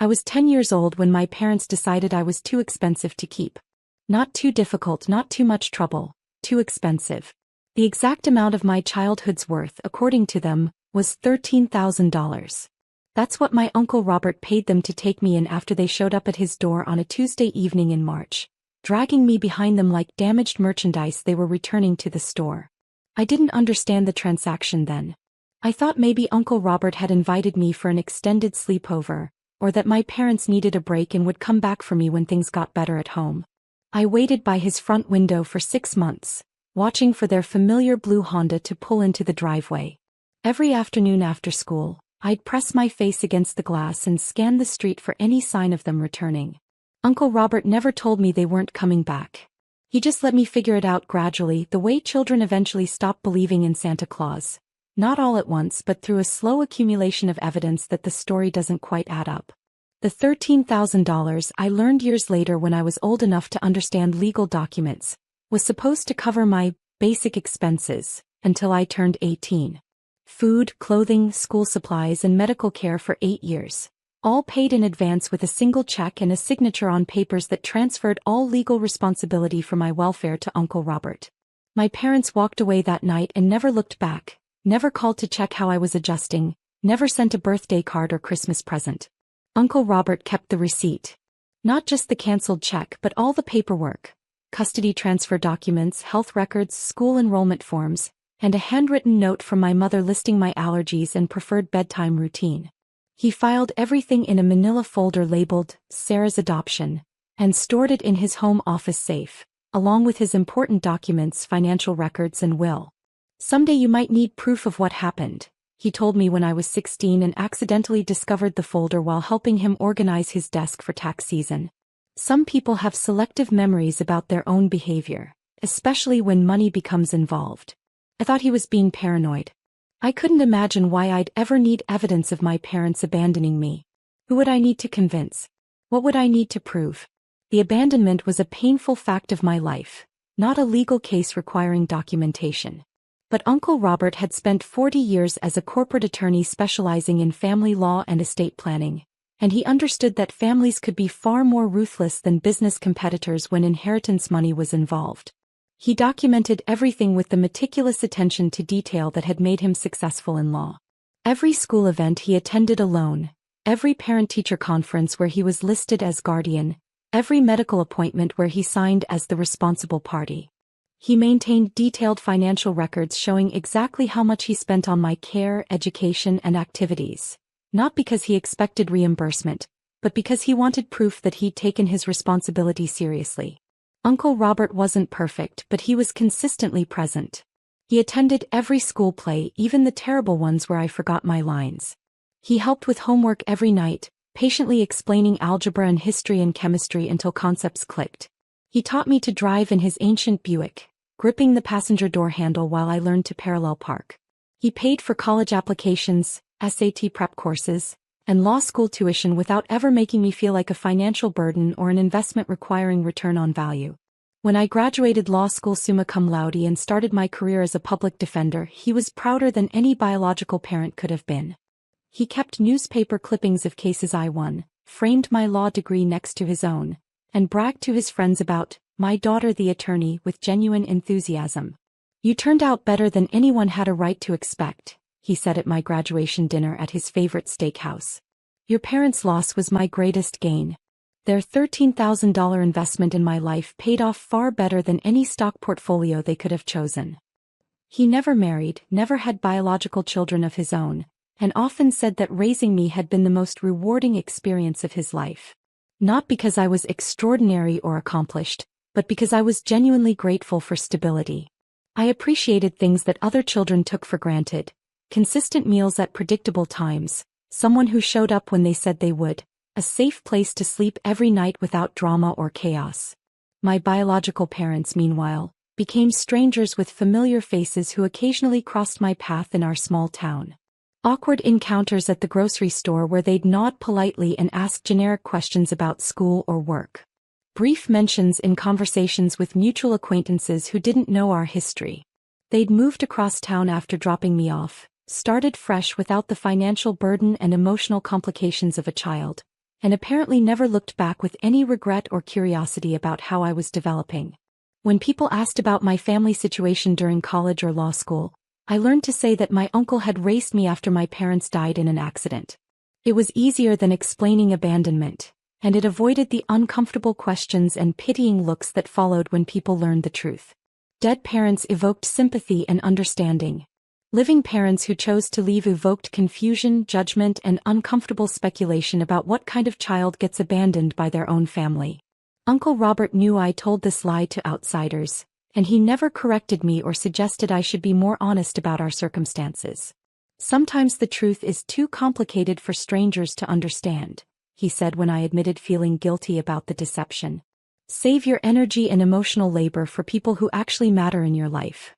I was 10 years old when my parents decided I was too expensive to keep. Not too difficult, not too much trouble, too expensive. The exact amount of my childhood's worth, according to them, was $13,000. That's what my Uncle Robert paid them to take me in after they showed up at his door on a Tuesday evening in March, dragging me behind them like damaged merchandise they were returning to the store. I didn't understand the transaction then. I thought maybe Uncle Robert had invited me for an extended sleepover, or that my parents needed a break and would come back for me when things got better at home. I waited by his front window for 6 months, watching for their familiar blue Honda to pull into the driveway. Every afternoon after school, I'd press my face against the glass and scan the street for any sign of them returning. Uncle Robert never told me they weren't coming back. He just let me figure it out gradually, the way children eventually stop believing in Santa Claus. Not all at once, but through a slow accumulation of evidence that the story doesn't quite add up. The $13,000, I learned years later when I was old enough to understand legal documents, was supposed to cover my basic expenses until I turned 18. Food, clothing, school supplies, and medical care for 8 years. All paid in advance with a single check and a signature on papers that transferred all legal responsibility for my welfare to Uncle Robert. My parents walked away that night and never looked back, never called to check how I was adjusting, never sent a birthday card or Christmas present. Uncle Robert kept the receipt. Not just the canceled check, but all the paperwork. Custody transfer documents, health records, school enrollment forms, and a handwritten note from my mother listing my allergies and preferred bedtime routine. He filed everything in a manila folder labeled Sarah's Adoption, and stored it in his home office safe, along with his important documents, financial records, and will. "Someday you might need proof of what happened," he told me when I was 16 and accidentally discovered the folder while helping him organize his desk for tax season. Some people have selective memories about their own behavior, especially when money becomes involved. I thought he was being paranoid. I couldn't imagine why I'd ever need evidence of my parents abandoning me. Who would I need to convince? What would I need to prove? The abandonment was a painful fact of my life, not a legal case requiring documentation. But Uncle Robert had spent 40 years as a corporate attorney specializing in family law and estate planning, and he understood that families could be far more ruthless than business competitors when inheritance money was involved. He documented everything with the meticulous attention to detail that had made him successful in law. Every school event he attended alone, every parent-teacher conference where he was listed as guardian, every medical appointment where he signed as the responsible party. He maintained detailed financial records showing exactly how much he spent on my care, education, and activities, not because he expected reimbursement, but because he wanted proof that he'd taken his responsibility seriously. Uncle Robert wasn't perfect, but he was consistently present. He attended every school play, even the terrible ones where I forgot my lines. He helped with homework every night, patiently explaining algebra and history and chemistry until concepts clicked. He taught me to drive in his ancient Buick, gripping the passenger door handle while I learned to parallel park. He paid for college applications, SAT prep courses, and law school tuition without ever making me feel like a financial burden or an investment requiring return on value. When I graduated law school summa cum laude and started my career as a public defender, he was prouder than any biological parent could have been. He kept newspaper clippings of cases I won, framed my law degree next to his own, and bragged to his friends about my daughter the attorney with genuine enthusiasm. "You turned out better than anyone had a right to expect," he said at my graduation dinner at his favorite steakhouse. "Your parents' loss was my greatest gain. Their $13,000 investment in my life paid off far better than any stock portfolio they could have chosen." He never married, never had biological children of his own, and often said that raising me had been the most rewarding experience of his life. Not because I was extraordinary or accomplished, but because I was genuinely grateful for stability. I appreciated things that other children took for granted: consistent meals at predictable times, someone who showed up when they said they would, a safe place to sleep every night without drama or chaos. My biological parents, meanwhile, became strangers with familiar faces who occasionally crossed my path in our small town. Awkward encounters at the grocery store where they'd nod politely and ask generic questions about school or work. Brief mentions in conversations with mutual acquaintances who didn't know our history. They'd moved across town after dropping me off, started fresh without the financial burden and emotional complications of a child, and apparently never looked back with any regret or curiosity about how I was developing. When people asked about my family situation during college or law school, I learned to say that my uncle had raised me after my parents died in an accident. It was easier than explaining abandonment, and it avoided the uncomfortable questions and pitying looks that followed when people learned the truth. Dead parents evoked sympathy and understanding. Living parents who chose to leave evoked confusion, judgment, and uncomfortable speculation about what kind of child gets abandoned by their own family. Uncle Robert knew I told this lie to outsiders, and he never corrected me or suggested I should be more honest about our circumstances. "Sometimes the truth is too complicated for strangers to understand," he said when I admitted feeling guilty about the deception. "Save your energy and emotional labor for people who actually matter in your life."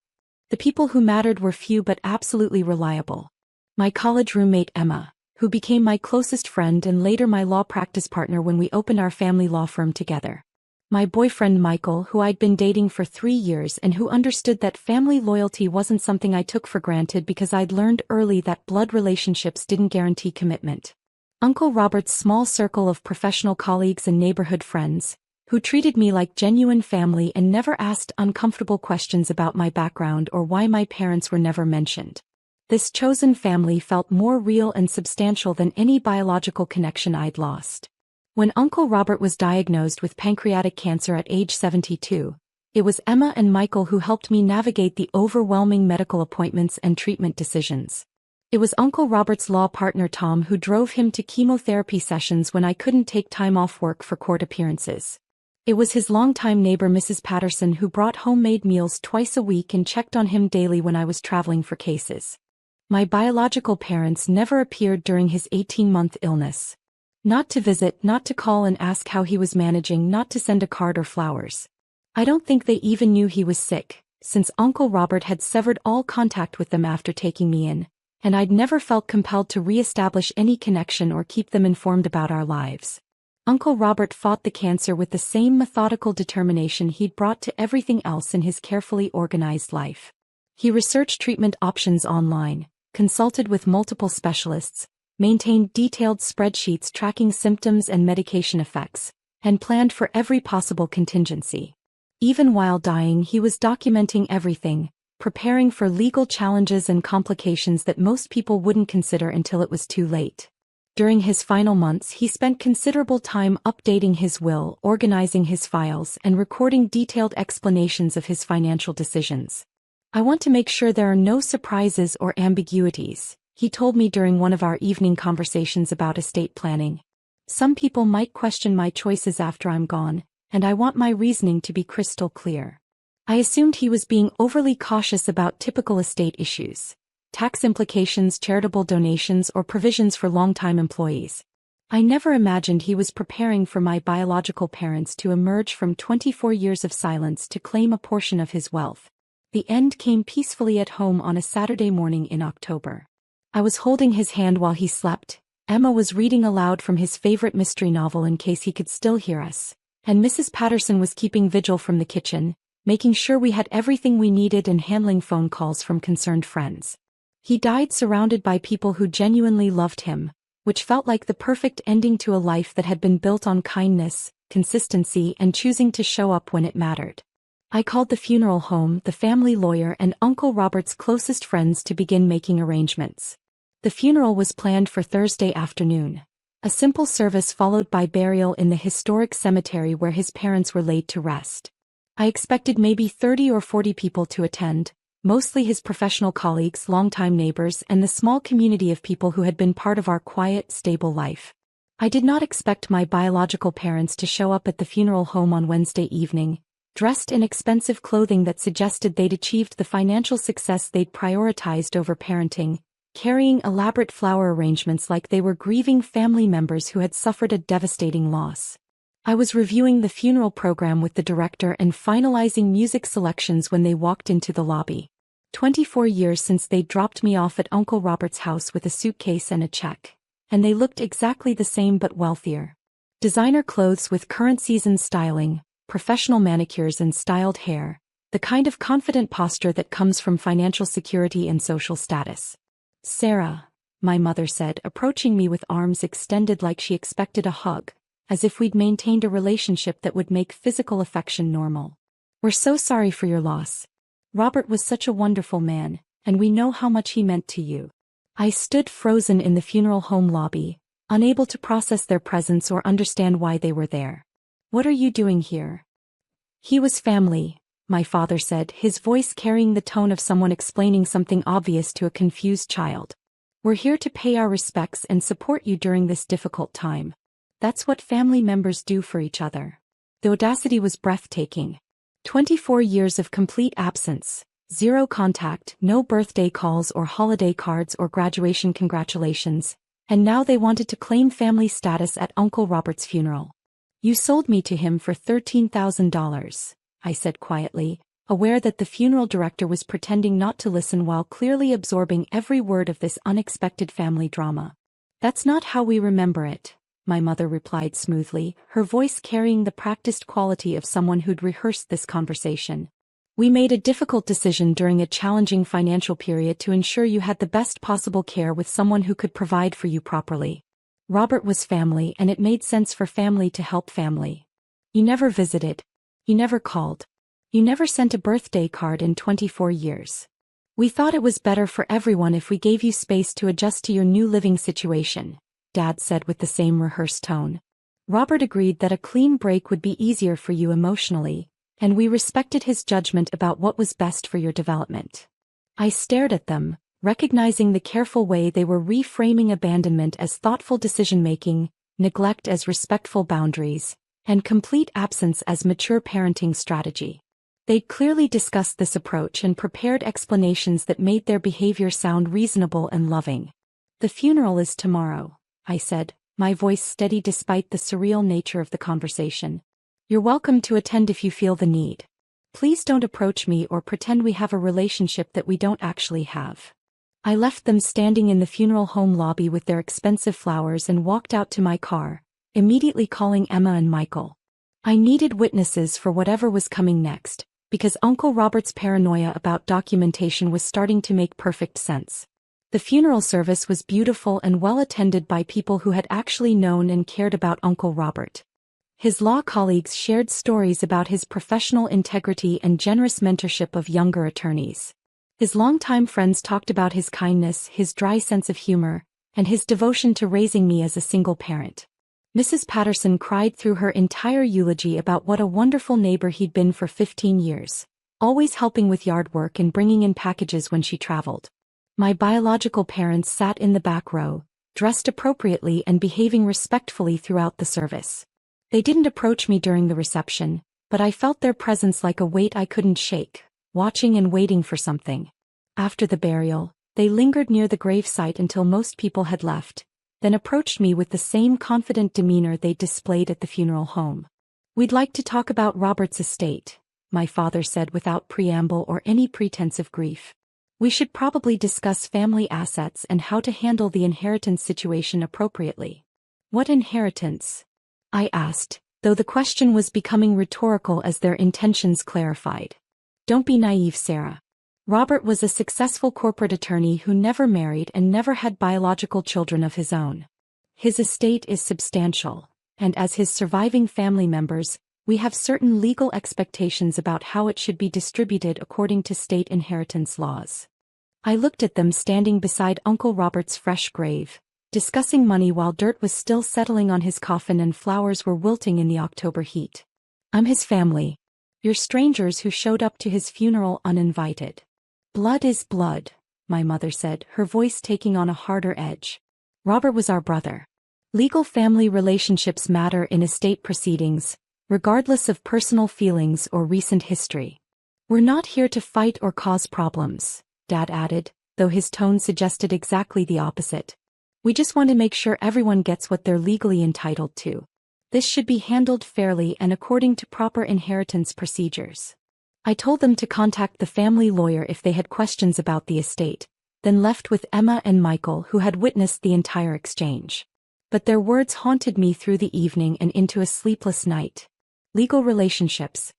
The people who mattered were few but absolutely reliable. My college roommate Emma, who became my closest friend and later my law practice partner when we opened our family law firm together. My boyfriend Michael, who I'd been dating for 3 years and who understood that family loyalty wasn't something I took for granted because I'd learned early that blood relationships didn't guarantee commitment. Uncle Robert's small circle of professional colleagues and neighborhood friends, who treated me like genuine family and never asked uncomfortable questions about my background or why my parents were never mentioned. This chosen family felt more real and substantial than any biological connection I'd lost. When Uncle Robert was diagnosed with pancreatic cancer at age 72, it was Emma and Michael who helped me navigate the overwhelming medical appointments and treatment decisions. It was Uncle Robert's law partner Tom who drove him to chemotherapy sessions when I couldn't take time off work for court appearances. It was his longtime neighbor Mrs. Patterson who brought homemade meals twice a week and checked on him daily when I was traveling for cases. My biological parents never appeared during his 18-month illness. Not to visit, not to call and ask how he was managing, not to send a card or flowers. I don't think they even knew he was sick, since Uncle Robert had severed all contact with them after taking me in, and I'd never felt compelled to re-establish any connection or keep them informed about our lives. Uncle Robert fought the cancer with the same methodical determination he'd brought to everything else in his carefully organized life. He researched treatment options online, consulted with multiple specialists, maintained detailed spreadsheets tracking symptoms and medication effects, and planned for every possible contingency. Even while dying, he was documenting everything, preparing for legal challenges and complications that most people wouldn't consider until it was too late. During his final months, he spent considerable time updating his will, organizing his files, and recording detailed explanations of his financial decisions. "I want to make sure there are no surprises or ambiguities," he told me during one of our evening conversations about estate planning. "Some people might question my choices after I'm gone, and I want my reasoning to be crystal clear." I assumed he was being overly cautious about typical estate issues, tax implications, charitable donations, or provisions for longtime employees. I never imagined he was preparing for my biological parents to emerge from 24 years of silence to claim a portion of his wealth. The end came peacefully at home on a Saturday morning in October. I was holding his hand while he slept. Emma was reading aloud from his favorite mystery novel in case he could still hear us, and Mrs. Patterson was keeping vigil from the kitchen, making sure we had everything we needed and handling phone calls from concerned friends. He died surrounded by people who genuinely loved him, which felt like the perfect ending to a life that had been built on kindness, consistency, and choosing to show up when it mattered. I called the funeral home, the family lawyer, and Uncle Robert's closest friends to begin making arrangements. The funeral was planned for Thursday afternoon. A simple service followed by burial in the historic cemetery where his parents were laid to rest. I expected maybe 30 or 40 people to attend, mostly his professional colleagues, longtime neighbors, and the small community of people who had been part of our quiet, stable life. I did not expect my biological parents to show up at the funeral home on Wednesday evening, dressed in expensive clothing that suggested they'd achieved the financial success they'd prioritized over parenting, carrying elaborate flower arrangements like they were grieving family members who had suffered a devastating loss. I was reviewing the funeral program with the director and finalizing music selections when they walked into the lobby. 24 years since they dropped me off at Uncle Robert's house with a suitcase and a check, and they looked exactly the same but wealthier. Designer clothes with current season styling, professional manicures and styled hair, the kind of confident posture that comes from financial security and social status. "Sarah," my mother said, approaching me with arms extended like she expected a hug, as if we'd maintained a relationship that would make physical affection normal. We're so sorry for your loss. Robert was such a wonderful man, and we know how much he meant to you. I stood frozen in the funeral home lobby, unable to process their presence or understand why they were there. What are you doing here? He was family, my father said, his voice carrying the tone of someone explaining something obvious to a confused child. We're here to pay our respects and support you during this difficult time. That's what family members do for each other. The audacity was breathtaking. 24 years of complete absence, zero contact, no birthday calls or holiday cards or graduation congratulations, and now they wanted to claim family status at Uncle Robert's funeral. You sold me to him for $13,000, I said quietly, aware that the funeral director was pretending not to listen while clearly absorbing every word of this unexpected family drama. That's not how we remember it, my mother replied smoothly, her voice carrying the practiced quality of someone who'd rehearsed this conversation. We made a difficult decision during a challenging financial period to ensure you had the best possible care with someone who could provide for you properly. Robert was family, and it made sense for family to help family. You never visited. You never called. You never sent a birthday card in 24 years. We thought it was better for everyone if we gave you space to adjust to your new living situation, Dad said with the same rehearsed tone. Robert agreed that a clean break would be easier for you emotionally, and we respected his judgment about what was best for your development. I stared at them, recognizing the careful way they were reframing abandonment as thoughtful decision-making, neglect as respectful boundaries, and complete absence as mature parenting strategy. They'd clearly discussed this approach and prepared explanations that made their behavior sound reasonable and loving. The funeral is tomorrow, I said, my voice steady despite the surreal nature of the conversation. You're welcome to attend if you feel the need. Please don't approach me or pretend we have a relationship that we don't actually have. I left them standing in the funeral home lobby with their expensive flowers and walked out to my car, immediately calling Emma and Michael. I needed witnesses for whatever was coming next, because Uncle Robert's paranoia about documentation was starting to make perfect sense. The funeral service was beautiful and well attended by people who had actually known and cared about Uncle Robert. His law colleagues shared stories about his professional integrity and generous mentorship of younger attorneys. His longtime friends talked about his kindness, his dry sense of humor, and his devotion to raising me as a single parent. Mrs. Patterson cried through her entire eulogy about what a wonderful neighbor he'd been for 15 years, always helping with yard work and bringing in packages when she traveled. My biological parents sat in the back row, dressed appropriately and behaving respectfully throughout the service. They didn't approach me during the reception, but I felt their presence like a weight I couldn't shake, watching and waiting for something. After the burial, they lingered near the gravesite until most people had left, then approached me with the same confident demeanor they displayed at the funeral home. We'd like to talk about Robert's estate, my father said without preamble or any pretense of grief. We should probably discuss family assets and how to handle the inheritance situation appropriately. What inheritance? I asked, though the question was becoming rhetorical as their intentions clarified. Don't be naive, Sarah. Robert was a successful corporate attorney who never married and never had biological children of his own. His estate is substantial, and as his surviving family members, we have certain legal expectations about how it should be distributed according to state inheritance laws. I looked at them standing beside Uncle Robert's fresh grave, discussing money while dirt was still settling on his coffin and flowers were wilting in the October heat. I'm his family. You're strangers who showed up to his funeral uninvited. Blood is blood, my mother said, her voice taking on a harder edge. Robert was our brother. Legal family relationships matter in estate proceedings, regardless of personal feelings or recent history. We're not here to fight or cause problems, Dad added, though his tone suggested exactly the opposite. We just want to make sure everyone gets what they're legally entitled to. This should be handled fairly and according to proper inheritance procedures. I told them to contact the family lawyer if they had questions about the estate, then left with Emma and Michael, who had witnessed the entire exchange. But their words haunted me through the evening and into a sleepless night. Legal relationships.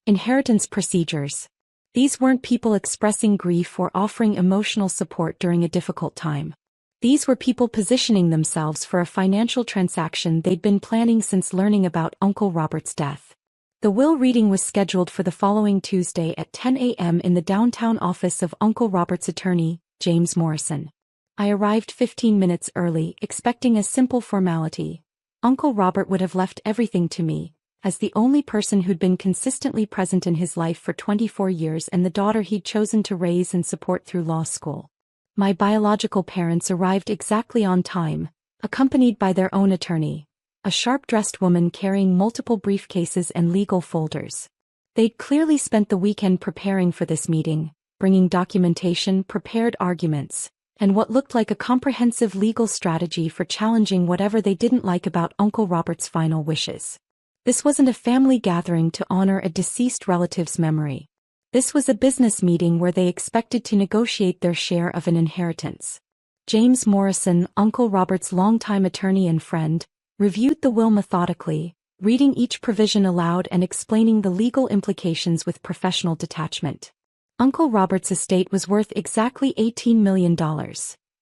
Inheritance procedures. These weren't people expressing grief or offering emotional support during a difficult time. These were people positioning themselves for a financial transaction they'd been planning since learning about Uncle Robert's death. The will reading was scheduled for the following Tuesday at 10 a.m. in the downtown office of Uncle Robert's attorney, James Morrison. I arrived 15 minutes early, expecting a simple formality. Uncle Robert would have left everything to me, as the only person who'd been consistently present in his life for 24 years and the daughter he'd chosen to raise and support through law school. My biological parents arrived exactly on time, accompanied by their own attorney, a sharp-dressed woman carrying multiple briefcases and legal folders. They'd clearly spent the weekend preparing for this meeting, bringing documentation, prepared arguments, and what looked like a comprehensive legal strategy for challenging whatever they didn't like about Uncle Robert's final wishes. This wasn't a family gathering to honor a deceased relative's memory. This was a business meeting where they expected to negotiate their share of an inheritance. James Morrison, Uncle Robert's longtime attorney and friend, reviewed the will methodically, reading each provision aloud and explaining the legal implications with professional detachment. Uncle Robert's estate was worth exactly $18 million,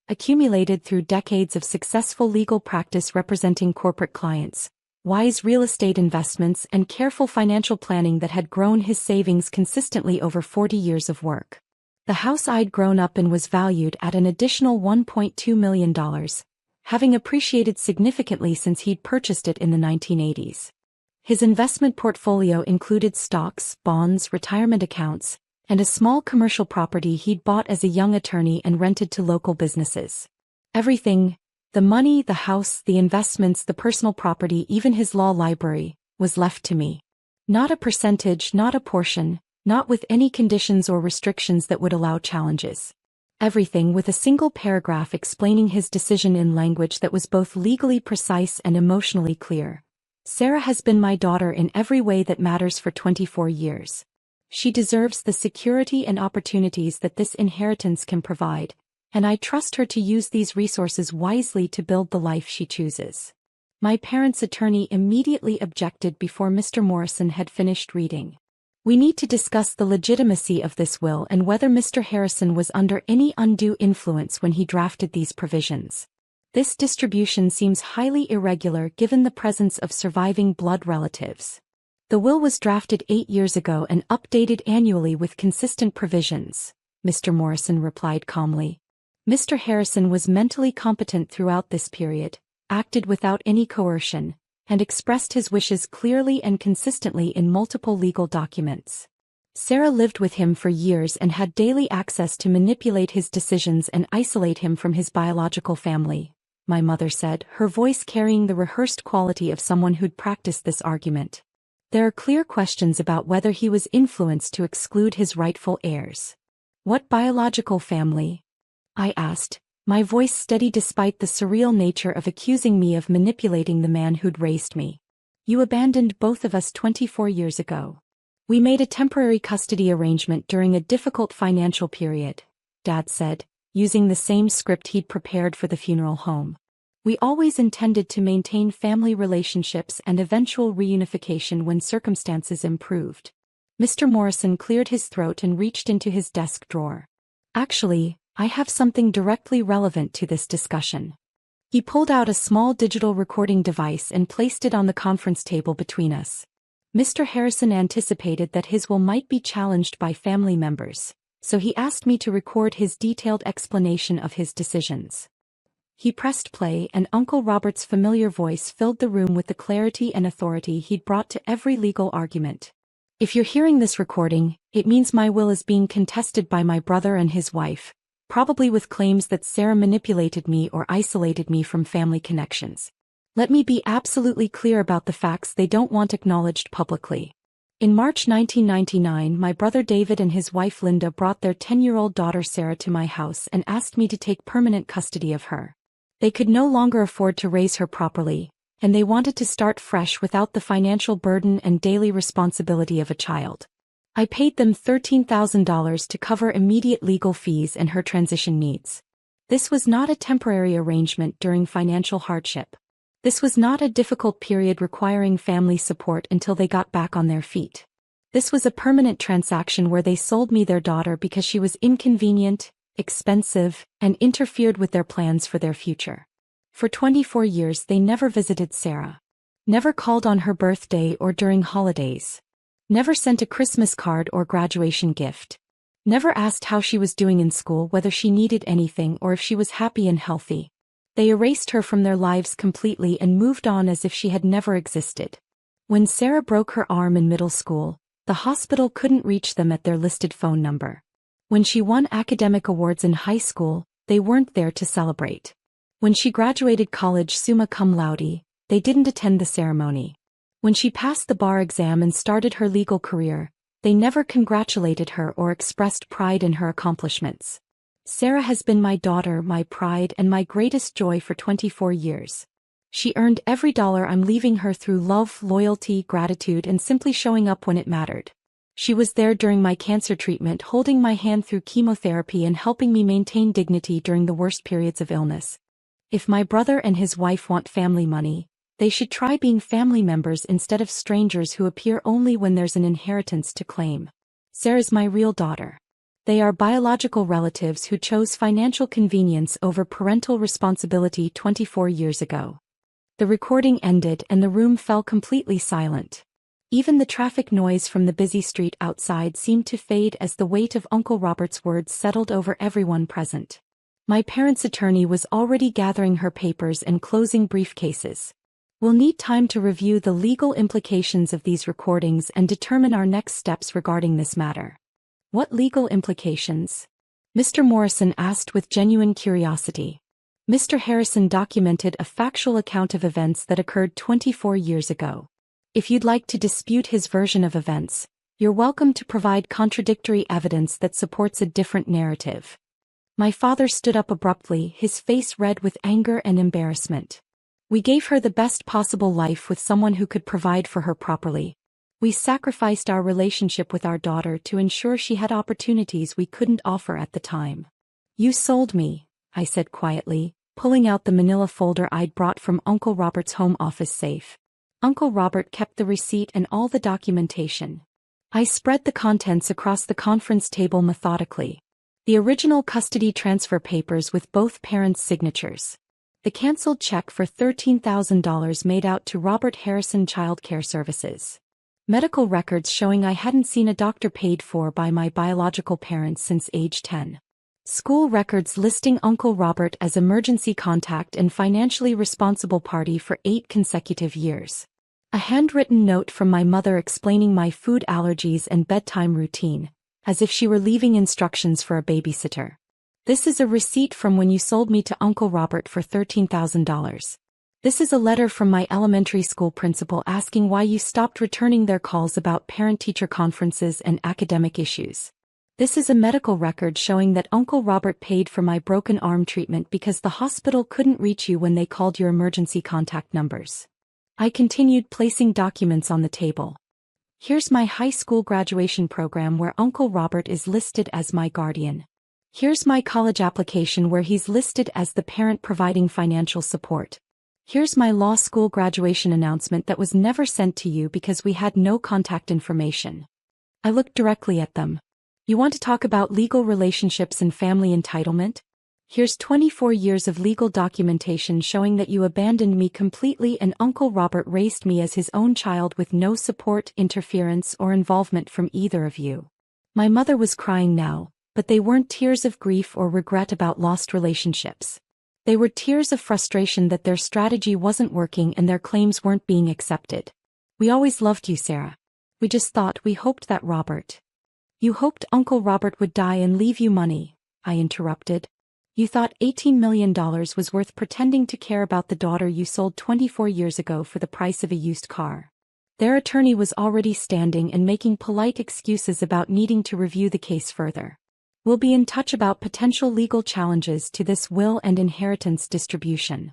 accumulated through decades of successful legal practice representing corporate clients, wise real estate investments and careful financial planning that had grown his savings consistently over 40 years of work. The house I'd grown up in was valued at an additional $1.2 million, having appreciated significantly since he'd purchased it in the 1980s. His investment portfolio included stocks, bonds, retirement accounts, and a small commercial property he'd bought as a young attorney and rented to local businesses. Everything, the money, the house, the investments, the personal property, even his law library, was left to me. Not a percentage, not a portion, not with any conditions or restrictions that would allow challenges. Everything with a single paragraph explaining his decision in language that was both legally precise and emotionally clear. Sarah has been my daughter in every way that matters for 24 years. She deserves the security and opportunities that this inheritance can provide, and I trust her to use these resources wisely to build the life she chooses. My parents' attorney immediately objected before Mr. Morrison had finished reading. We need to discuss the legitimacy of this will and whether Mr. Harrison was under any undue influence when he drafted these provisions. This distribution seems highly irregular given the presence of surviving blood relatives. The will was drafted 8 years ago and updated annually with consistent provisions, Mr. Morrison replied calmly. Mr. Harrison was mentally competent throughout this period, acted without any coercion, and expressed his wishes clearly and consistently in multiple legal documents. Sarah lived with him for years and had daily access to manipulate his decisions and isolate him from his biological family, my mother said, her voice carrying the rehearsed quality of someone who'd practiced this argument. There are clear questions about whether he was influenced to exclude his rightful heirs. What biological family? I asked, my voice steady despite the surreal nature of accusing me of manipulating the man who'd raised me. You abandoned both of us 24 years ago. We made a temporary custody arrangement during a difficult financial period, Dad said, using the same script he'd prepared for the funeral home. We always intended to maintain family relationships and eventual reunification when circumstances improved. Mr. Morrison cleared his throat and reached into his desk drawer. Actually, I have something directly relevant to this discussion. He pulled out a small digital recording device and placed it on the conference table between us. Mr. Harrison anticipated that his will might be challenged by family members, so he asked me to record his detailed explanation of his decisions. He pressed play and Uncle Robert's familiar voice filled the room with the clarity and authority he'd brought to every legal argument. If you're hearing this recording, it means my will is being contested by my brother and his wife, probably with claims that Sarah manipulated me or isolated me from family connections. Let me be absolutely clear about the facts they don't want acknowledged publicly. In March 1999, my brother David and his wife Linda brought their 10-year-old daughter Sarah to my house and asked me to take permanent custody of her. They could no longer afford to raise her properly, and they wanted to start fresh without the financial burden and daily responsibility of a child. I paid them $13,000 to cover immediate legal fees and her transition needs. This was not a temporary arrangement during financial hardship. This was not a difficult period requiring family support until they got back on their feet. This was a permanent transaction where they sold me their daughter because she was inconvenient, expensive, and interfered with their plans for their future. For 24 years they never visited Sarah. Never called on her birthday or during holidays. Never sent a Christmas card or graduation gift. Never asked how she was doing in school, whether she needed anything or if she was happy and healthy. They erased her from their lives completely and moved on as if she had never existed. When Sarah broke her arm in middle school, the hospital couldn't reach them at their listed phone number. When she won academic awards in high school, they weren't there to celebrate. When she graduated college summa cum laude, they didn't attend the ceremony. When she passed the bar exam and started her legal career, they never congratulated her or expressed pride in her accomplishments. Sarah has been my daughter, my pride, and my greatest joy for 24 years. She earned every dollar I'm leaving her through love, loyalty, gratitude, and simply showing up when it mattered. She was there during my cancer treatment, holding my hand through chemotherapy and helping me maintain dignity during the worst periods of illness. If my brother and his wife want family money, they should try being family members instead of strangers who appear only when there's an inheritance to claim. Sarah's my real daughter. They are biological relatives who chose financial convenience over parental responsibility 24 years ago. The recording ended and the room fell completely silent. Even the traffic noise from the busy street outside seemed to fade as the weight of Uncle Robert's words settled over everyone present. My parents' attorney was already gathering her papers and closing briefcases. We'll need time to review the legal implications of these recordings and determine our next steps regarding this matter. What legal implications? Mr. Morrison asked with genuine curiosity. Mr. Harrison documented a factual account of events that occurred 24 years ago. If you'd like to dispute his version of events, you're welcome to provide contradictory evidence that supports a different narrative. My father stood up abruptly, his face red with anger and embarrassment. We gave her the best possible life with someone who could provide for her properly. We sacrificed our relationship with our daughter to ensure she had opportunities we couldn't offer at the time. You sold me, I said quietly, pulling out the manila folder I'd brought from Uncle Robert's home office safe. Uncle Robert kept the receipt and all the documentation. I spread the contents across the conference table methodically. The original custody transfer papers with both parents' signatures. The canceled check for $13,000 made out to Robert Harrison Child Care Services. Medical records showing I hadn't seen a doctor paid for by my biological parents since age 10. School records listing Uncle Robert as emergency contact and financially responsible party for 8 consecutive years. A handwritten note from my mother explaining my food allergies and bedtime routine, as if she were leaving instructions for a babysitter. This is a receipt from when you sold me to Uncle Robert for $13,000. This is a letter from my elementary school principal asking why you stopped returning their calls about parent-teacher conferences and academic issues. This is a medical record showing that Uncle Robert paid for my broken arm treatment because the hospital couldn't reach you when they called your emergency contact numbers. I continued placing documents on the table. Here's my high school graduation program where Uncle Robert is listed as my guardian. Here's my college application where he's listed as the parent providing financial support. Here's my law school graduation announcement that was never sent to you because we had no contact information. I looked directly at them. You want to talk about legal relationships and family entitlement? Here's 24 years of legal documentation showing that you abandoned me completely and Uncle Robert raised me as his own child with no support, interference, or involvement from either of you. My mother was crying now, but they weren't tears of grief or regret about lost relationships. They were tears of frustration that their strategy wasn't working and their claims weren't being accepted. We always loved you, Sarah. We just thought we hoped that Robert. You hoped Uncle Robert would die and leave you money, I interrupted. You thought $18 million was worth pretending to care about the daughter you sold 24 years ago for the price of a used car. Their attorney was already standing and making polite excuses about needing to review the case further. We'll be in touch about potential legal challenges to this will and inheritance distribution.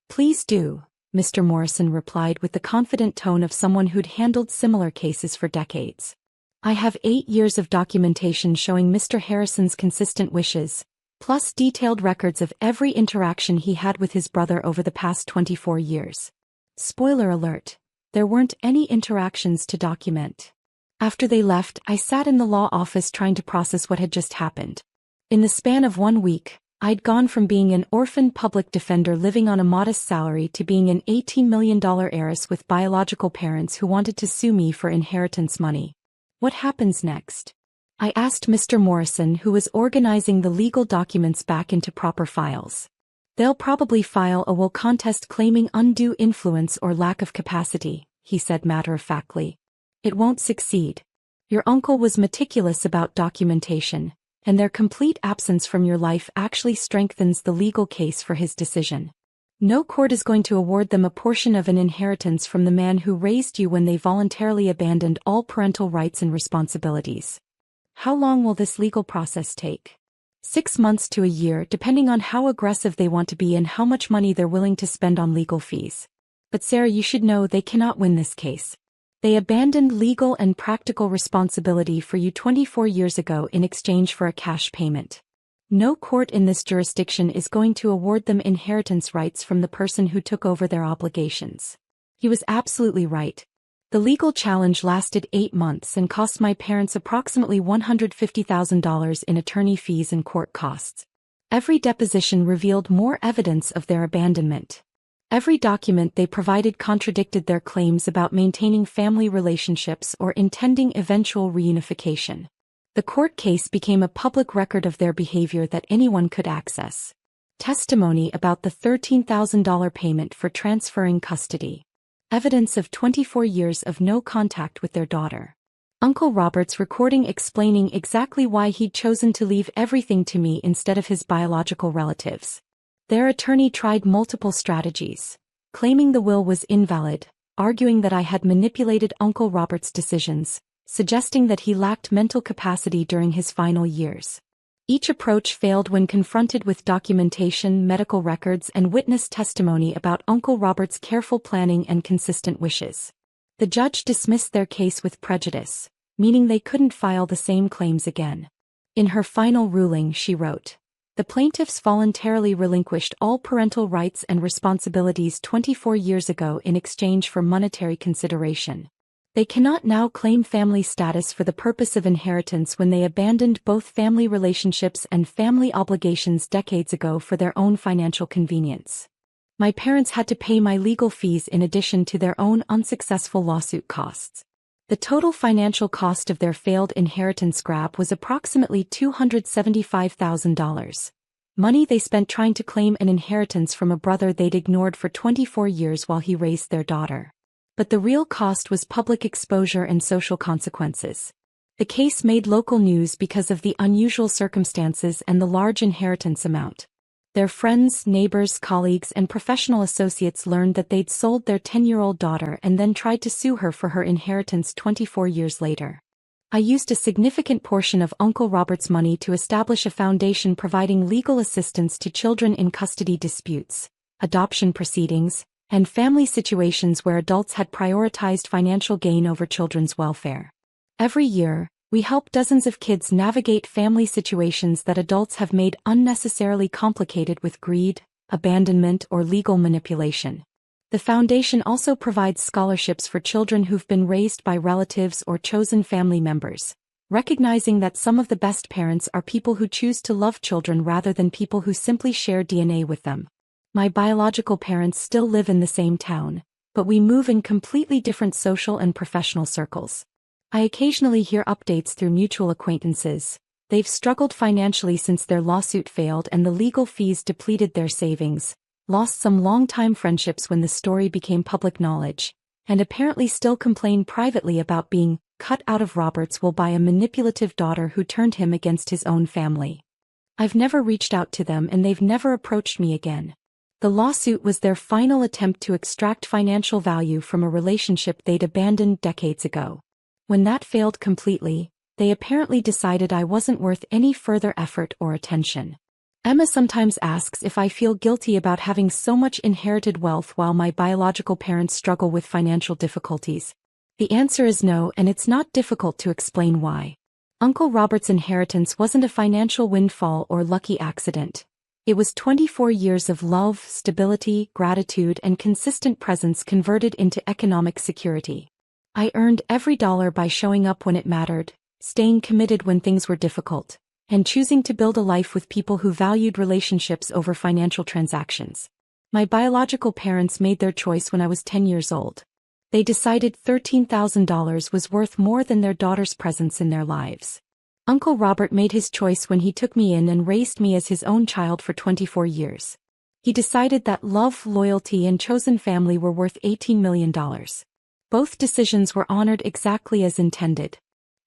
Please do, Mr. Morrison replied with the confident tone of someone who'd handled similar cases for decades. I have 8 years of documentation showing Mr. Harrison's consistent wishes, plus detailed records of every interaction he had with his brother over the past 24 years. Spoiler alert, there weren't any interactions to document. After they left, I sat in the law office trying to process what had just happened. In the span of 1 week, I'd gone from being an orphan public defender living on a modest salary to being an $18 million heiress with biological parents who wanted to sue me for inheritance money. What happens next? I asked Mr. Morrison, who was organizing the legal documents back into proper files. They'll probably file a will contest claiming undue influence or lack of capacity, he said matter-of-factly. It won't succeed. Your uncle was meticulous about documentation, and their complete absence from your life actually strengthens the legal case for his decision. No court is going to award them a portion of an inheritance from the man who raised you when they voluntarily abandoned all parental rights and responsibilities. How long will this legal process take? 6 months to a year, depending on how aggressive they want to be and how much money they're willing to spend on legal fees. But Sarah, you should know they cannot win this case. They abandoned legal and practical responsibility for you 24 years ago in exchange for a cash payment. No court in this jurisdiction is going to award them inheritance rights from the person who took over their obligations. He was absolutely right. The legal challenge lasted 8 months and cost my parents approximately $150,000 in attorney fees and court costs. Every deposition revealed more evidence of their abandonment. Every document they provided contradicted their claims about maintaining family relationships or intending eventual reunification. The court case became a public record of their behavior that anyone could access. Testimony about the $13,000 payment for transferring custody. Evidence of 24 years of no contact with their daughter. Uncle Robert's recording explaining exactly why he'd chosen to leave everything to me instead of his biological relatives. Their attorney tried multiple strategies, claiming the will was invalid, arguing that I had manipulated Uncle Robert's decisions, suggesting that he lacked mental capacity during his final years. Each approach failed when confronted with documentation, medical records, and witness testimony about Uncle Robert's careful planning and consistent wishes. The judge dismissed their case with prejudice, meaning they couldn't file the same claims again. In her final ruling, she wrote, "The plaintiffs voluntarily relinquished all parental rights and responsibilities 24 years ago in exchange for monetary consideration. They cannot now claim family status for the purpose of inheritance when they abandoned both family relationships and family obligations decades ago for their own financial convenience. My parents had to pay my legal fees in addition to their own unsuccessful lawsuit costs. The total financial cost of their failed inheritance grab was approximately $275,000. Money they spent trying to claim an inheritance from a brother they'd ignored for 24 years while he raised their daughter. But the real cost was public exposure and social consequences. The case made local news because of the unusual circumstances and the large inheritance amount. Their friends, neighbors, colleagues, and professional associates learned that they'd sold their 10-year-old daughter and then tried to sue her for her inheritance 24 years later. I used a significant portion of Uncle Robert's money to establish a foundation providing legal assistance to children in custody disputes, adoption proceedings, and family situations where adults had prioritized financial gain over children's welfare. Every year, we help dozens of kids navigate family situations that adults have made unnecessarily complicated with greed, abandonment, or legal manipulation. The foundation also provides scholarships for children who've been raised by relatives or chosen family members, recognizing that some of the best parents are people who choose to love children rather than people who simply share DNA with them. My biological parents still live in the same town, but we move in completely different social and professional circles. I occasionally hear updates through mutual acquaintances. They've struggled financially since their lawsuit failed and the legal fees depleted their savings, lost some long-time friendships when the story became public knowledge, and apparently still complain privately about being cut out of Robert's will by a manipulative daughter who turned him against his own family. I've never reached out to them and they've never approached me again. The lawsuit was their final attempt to extract financial value from a relationship they'd abandoned decades ago. When that failed completely, they apparently decided I wasn't worth any further effort or attention. Emma sometimes asks if I feel guilty about having so much inherited wealth while my biological parents struggle with financial difficulties. The answer is no, and it's not difficult to explain why. Uncle Robert's inheritance wasn't a financial windfall or lucky accident. It was 24 years of love, stability, gratitude, and consistent presence converted into economic security. I earned every dollar by showing up when it mattered, staying committed when things were difficult, and choosing to build a life with people who valued relationships over financial transactions. My biological parents made their choice when I was 10 years old. They decided $13,000 was worth more than their daughter's presence in their lives. Uncle Robert made his choice when he took me in and raised me as his own child for 24 years. He decided that love, loyalty, and chosen family were worth $18 million. Both decisions were honored exactly as intended.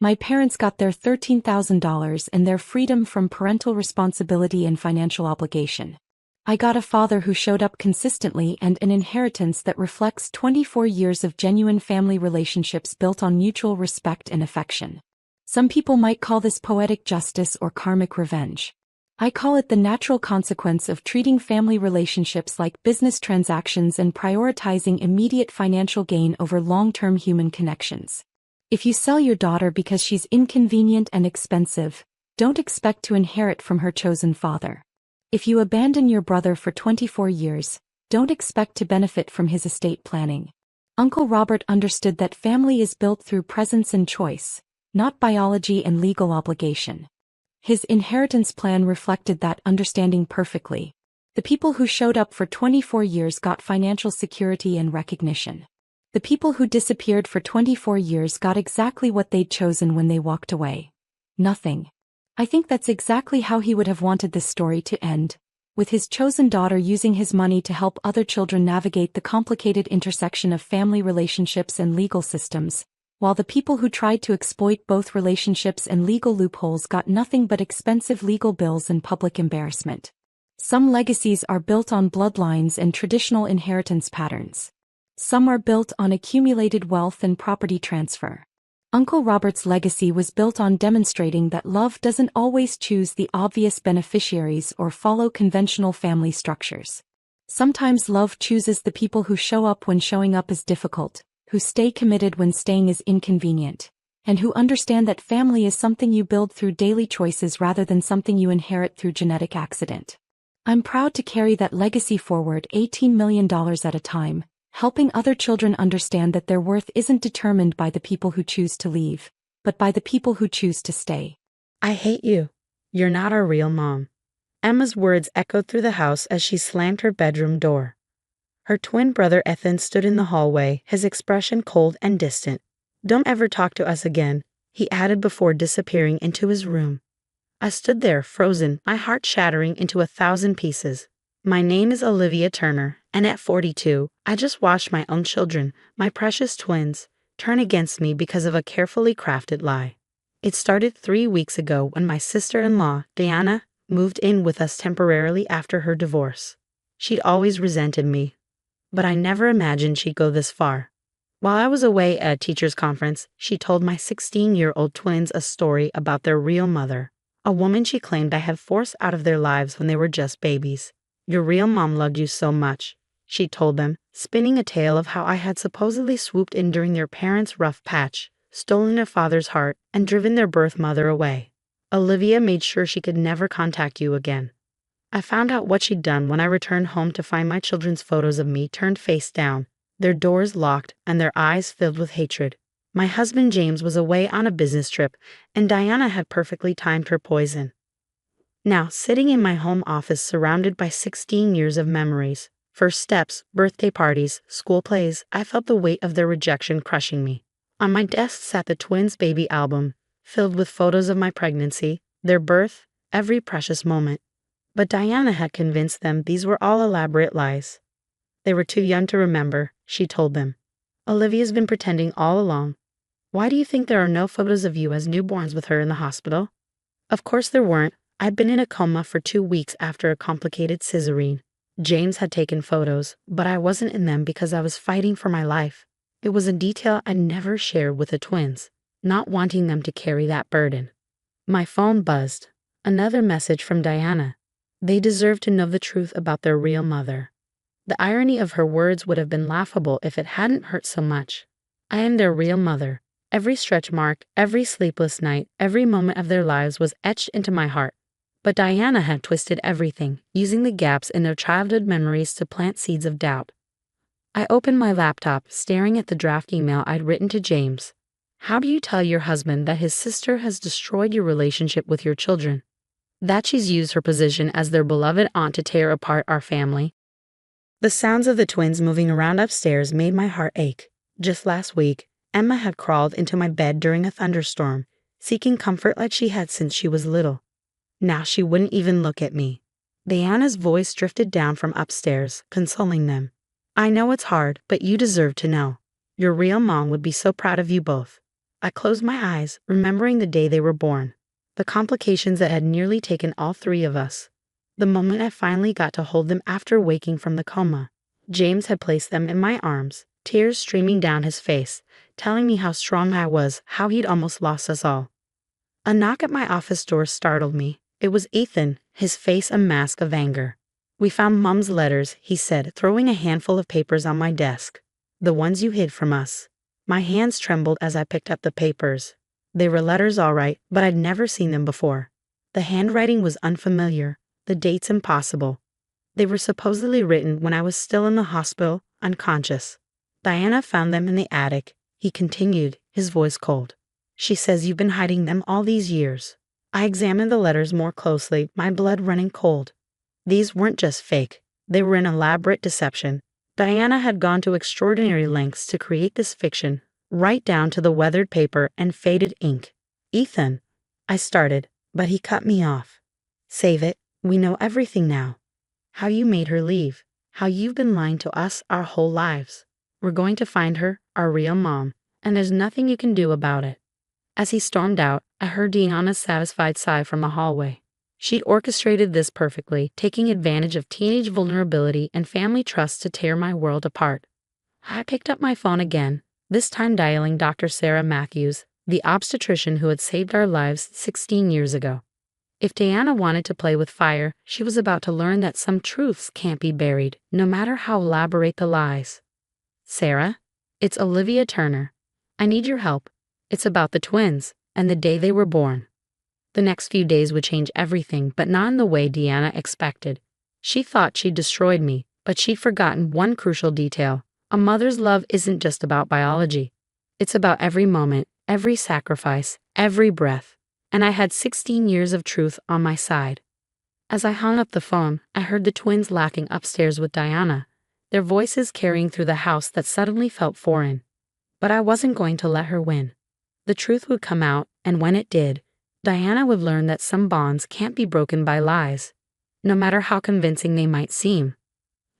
My parents got their $13,000 and their freedom from parental responsibility and financial obligation. I got a father who showed up consistently and an inheritance that reflects 24 years of genuine family relationships built on mutual respect and affection. Some people might call this poetic justice or karmic revenge. I call it the natural consequence of treating family relationships like business transactions and prioritizing immediate financial gain over long-term human connections. If you sell your daughter because she's inconvenient and expensive, don't expect to inherit from her chosen father. If you abandon your brother for 24 years, don't expect to benefit from his estate planning. Uncle Robert understood that family is built through presence and choice, not biology and legal obligation. His inheritance plan reflected that understanding perfectly. The people who showed up for 24 years got financial security and recognition. The people who disappeared for 24 years got exactly what they'd chosen when they walked away. Nothing. I think that's exactly how he would have wanted this story to end, with his chosen daughter using his money to help other children navigate the complicated intersection of family relationships and legal systems, while the people who tried to exploit both relationships and legal loopholes got nothing but expensive legal bills and public embarrassment. Some legacies are built on bloodlines and traditional inheritance patterns. Some are built on accumulated wealth and property transfer. Uncle Robert's legacy was built on demonstrating that love doesn't always choose the obvious beneficiaries or follow conventional family structures. Sometimes love chooses the people who show up when showing up is difficult, who stay committed when staying is inconvenient, and who understand that family is something you build through daily choices rather than something you inherit through genetic accident. I'm proud to carry that legacy forward $18 million at a time, helping other children understand that their worth isn't determined by the people who choose to leave, but by the people who choose to stay. I hate you. You're not our real mom. Emma's words echoed through the house as she slammed her bedroom door. Her twin brother Ethan stood in the hallway, his expression cold and distant. Don't ever talk to us again, he added before disappearing into his room. I stood there, frozen, my heart shattering into 1,000 pieces. My name is Olivia Turner, and at 42, I just watched my own children, my precious twins, turn against me because of a carefully crafted lie. It started 3 weeks ago when my sister-in-law, Diana, moved in with us temporarily after her divorce. She'd always resented me, but I never imagined she'd go this far. While I was away at a teacher's conference, she told my 16-year-old twins a story about their real mother, a woman she claimed I had forced out of their lives when they were just babies. Your real mom loved you so much, she told them, spinning a tale of how I had supposedly swooped in during their parents' rough patch, stolen their father's heart, and driven their birth mother away. Olivia made sure she could never contact you again. I found out what she'd done when I returned home to find my children's photos of me turned face down, their doors locked, and their eyes filled with hatred. My husband James was away on a business trip, and Diana had perfectly timed her poison. Now, sitting in my home office surrounded by 16 years of memories, first steps, birthday parties, school plays, I felt the weight of their rejection crushing me. On my desk sat the twins' baby album, filled with photos of my pregnancy, their birth, every precious moment. But Diana had convinced them these were all elaborate lies. They were too young to remember, she told them. Olivia's been pretending all along. Why do you think there are no photos of you as newborns with her in the hospital? Of course there weren't. I'd been in a coma for 2 weeks after a complicated cesarean. James had taken photos, but I wasn't in them because I was fighting for my life. It was a detail I never shared with the twins, not wanting them to carry that burden. My phone buzzed. Another message from Diana. They deserve to know the truth about their real mother. The irony of her words would have been laughable if it hadn't hurt so much. I am their real mother. Every stretch mark, every sleepless night, every moment of their lives was etched into my heart. But Diana had twisted everything, using the gaps in their childhood memories to plant seeds of doubt. I opened my laptop, staring at the draft email I'd written to James. How do you tell your husband that his sister has destroyed your relationship with your children? that she's used her position as their beloved aunt to tear apart our family. The sounds of the twins moving around upstairs made my heart ache. Just last week, Emma had crawled into my bed during a thunderstorm, seeking comfort like she had since she was little. Now she wouldn't even look at me. Diana's voice drifted down from upstairs, consoling them. I know it's hard, but you deserve to know. Your real mom would be so proud of you both. I closed my eyes, remembering the day they were born. The complications that had nearly taken all three of us. The moment I finally got to hold them after waking from the coma. James had placed them in my arms, tears streaming down his face, telling me how strong I was, how he'd almost lost us all. A knock at my office door startled me. It was Ethan, his face a mask of anger. We found Mom's letters, he said, throwing a handful of papers on my desk. The ones you hid from us. My hands trembled as I picked up the papers. They were letters all right, but I'd never seen them before. The handwriting was unfamiliar, the dates impossible. They were supposedly written when I was still in the hospital, unconscious. Diana found them in the attic, he continued, his voice cold. She says you've been hiding them all these years. I examined the letters more closely, my blood running cold. These weren't just fake. They were an elaborate deception. Diana had gone to extraordinary lengths to create this fiction, right down to the weathered paper and faded ink. Ethan, I started, but he cut me off. Save it, we know everything now. How you made her leave, how you've been lying to us our whole lives. We're going to find her, our real mom, and there's nothing you can do about it. As he stormed out, I heard Diana's satisfied sigh from the hallway. She'd orchestrated this perfectly, taking advantage of teenage vulnerability and family trust to tear my world apart. I picked up my phone again, this time dialing Dr. Sarah Matthews, the obstetrician who had saved our lives 16 years ago. If Diana wanted to play with fire, she was about to learn that some truths can't be buried, no matter how elaborate the lies. Sarah, it's Olivia Turner. I need your help. It's about the twins, and the day they were born. The next few days would change everything, but not in the way Diana expected. She thought she'd destroyed me, but she'd forgotten one crucial detail. A mother's love isn't just about biology. It's about every moment, every sacrifice, every breath. And I had 16 years of truth on my side. As I hung up the phone, I heard the twins laughing upstairs with Diana, their voices carrying through the house that suddenly felt foreign. But I wasn't going to let her win. The truth would come out, and when it did, Diana would learn that some bonds can't be broken by lies, no matter how convincing they might seem.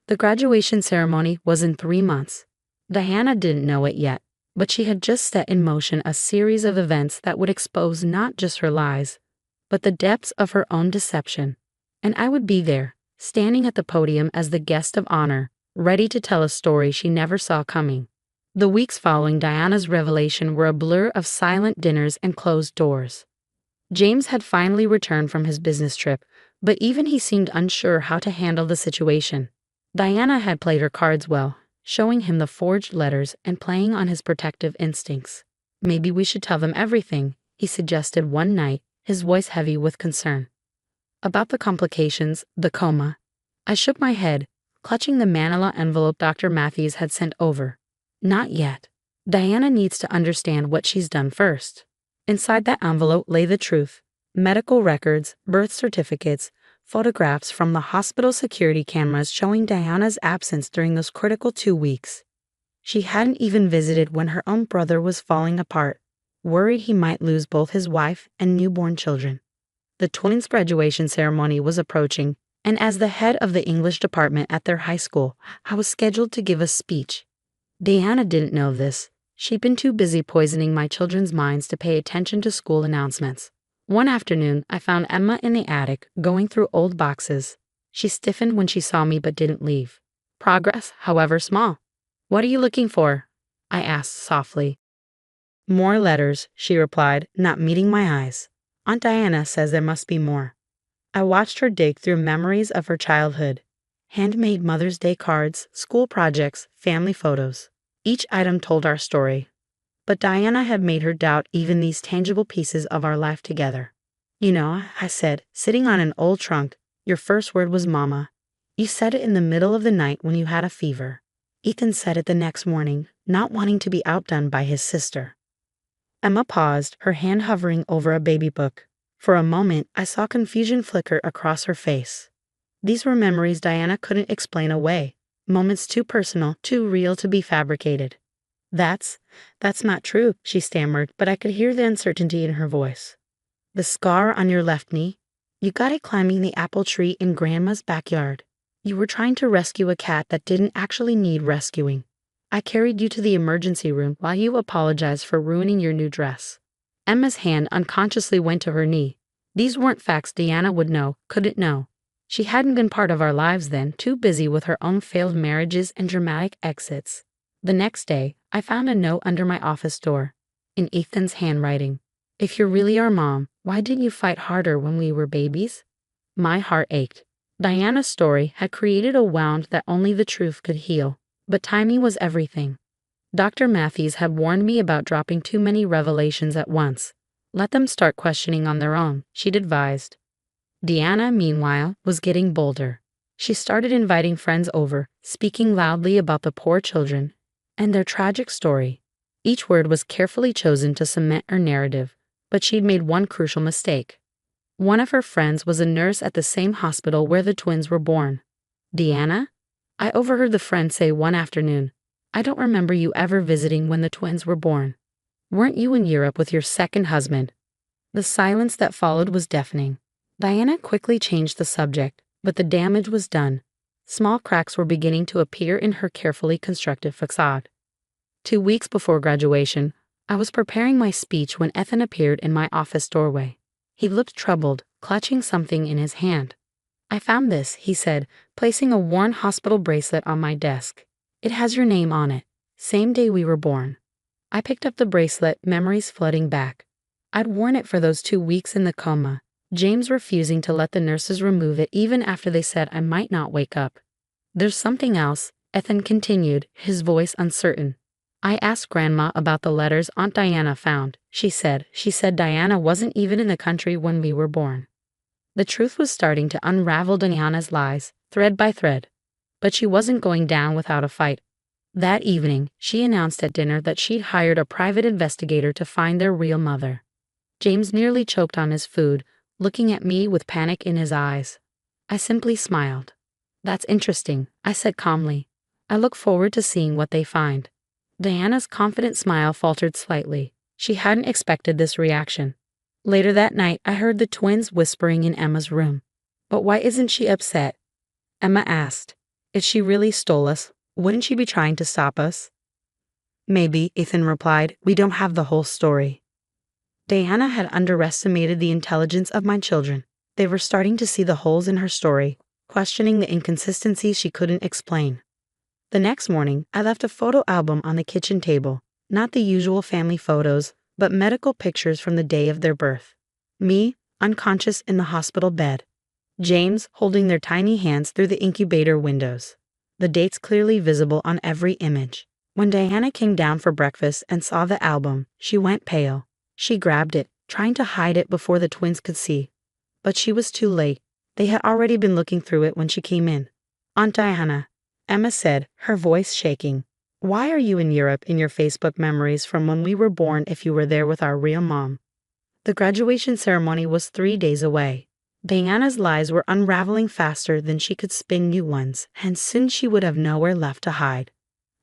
The graduation ceremony was in 3 months. Diana didn't know it yet, but she had just set in motion a series of events that would expose not just her lies, but the depths of her own deception. And I would be there, standing at the podium as the guest of honor, ready to tell a story she never saw coming. The weeks following Diana's revelation were a blur of silent dinners and closed doors. James had finally returned from his business trip, but even he seemed unsure how to handle the situation. Diana had played her cards well, showing him the forged letters and playing on his protective instincts. Maybe we should tell them everything, he suggested one night, his voice heavy with concern. About the complications, the coma. I shook my head, clutching the manila envelope Dr. Matthews had sent over. Not yet. Diana needs to understand what she's done first. Inside that envelope lay the truth. Medical records, birth certificates, photographs from the hospital security cameras showing Diana's absence during those critical 2 weeks. She hadn't even visited when her own brother was falling apart, worried he might lose both his wife and newborn children. The twins' graduation ceremony was approaching, and as the head of the English department at their high school, I was scheduled to give a speech. Diana didn't know this. She'd been too busy poisoning my children's minds to pay attention to school announcements. One afternoon, I found Emma in the attic, going through old boxes. She stiffened when she saw me but didn't leave. Progress, however small. What are you looking for? I asked softly. More letters, she replied, not meeting my eyes. Aunt Diana says there must be more. I watched her dig through memories of her childhood. Handmade Mother's Day cards, school projects, family photos. Each item told our story. But Diana had made her doubt even these tangible pieces of our life together. You know, I said, sitting on an old trunk, your first word was Mama. You said it in the middle of the night when you had a fever. Ethan said it the next morning, not wanting to be outdone by his sister. Emma paused, her hand hovering over a baby book. For a moment, I saw confusion flicker across her face. These were memories Diana couldn't explain away, moments too personal, too real to be fabricated. That's not true, she stammered, but I could hear the uncertainty in her voice. The scar on your left knee? You got it climbing the apple tree in Grandma's backyard. You were trying to rescue a cat that didn't actually need rescuing. I carried you to the emergency room while you apologized for ruining your new dress. Emma's hand unconsciously went to her knee. These weren't facts Diana would know, couldn't know. She hadn't been part of our lives then, too busy with her own failed marriages and dramatic exits. The next day, I found a note under my office door. In Ethan's handwriting. If you're really our mom, why didn't you fight harder when we were babies? My heart ached. Diana's story had created a wound that only the truth could heal. But timing was everything. Dr. Matthews had warned me about dropping too many revelations at once. Let them start questioning on their own, she'd advised. Diana, meanwhile, was getting bolder. She started inviting friends over, speaking loudly about the poor children and their tragic story. Each word was carefully chosen to cement her narrative, but she'd made one crucial mistake. One of her friends was a nurse at the same hospital where the twins were born. Diana? I overheard the friend say one afternoon, I don't remember you ever visiting when the twins were born. Weren't you in Europe with your second husband? The silence that followed was deafening. Diana quickly changed the subject, but the damage was done. Small cracks were beginning to appear in her carefully constructed facade. 2 weeks before graduation, I was preparing my speech when Ethan appeared in my office doorway. He looked troubled, clutching something in his hand. I found this, he said, placing a worn hospital bracelet on my desk. It has your name on it. Same day we were born. I picked up the bracelet, memories flooding back. I'd worn it for those 2 weeks in the coma, James refusing to let the nurses remove it even after they said I might not wake up. There's something else, Ethan continued, his voice uncertain. I asked Grandma about the letters Aunt Diana found. She said Diana wasn't even in the country when we were born. The truth was starting to unravel Diana's lies, thread by thread. But she wasn't going down without a fight. That evening, she announced at dinner that she'd hired a private investigator to find their real mother. James nearly choked on his food, looking at me with panic in his eyes. I simply smiled. That's interesting, I said calmly. I look forward to seeing what they find. Diana's confident smile faltered slightly. She hadn't expected this reaction. Later that night, I heard the twins whispering in Emma's room. But why isn't she upset? Emma asked. If she really stole us, wouldn't she be trying to stop us? Maybe, Ethan replied. We don't have the whole story. Diana had underestimated the intelligence of my children. They were starting to see the holes in her story, questioning the inconsistencies she couldn't explain. The next morning, I left a photo album on the kitchen table, not the usual family photos, but medical pictures from the day of their birth. Me, unconscious in the hospital bed. James holding their tiny hands through the incubator windows. The dates clearly visible on every image. When Diana came down for breakfast and saw the album, she went pale. She grabbed it, trying to hide it before the twins could see. But she was too late. They had already been looking through it when she came in. Aunt Diana, Emma said, her voice shaking. Why are you in Europe in your Facebook memories from when we were born if you were there with our real mom? The graduation ceremony was 3 days away. Diana's lies were unraveling faster than she could spin new ones, and soon she would have nowhere left to hide.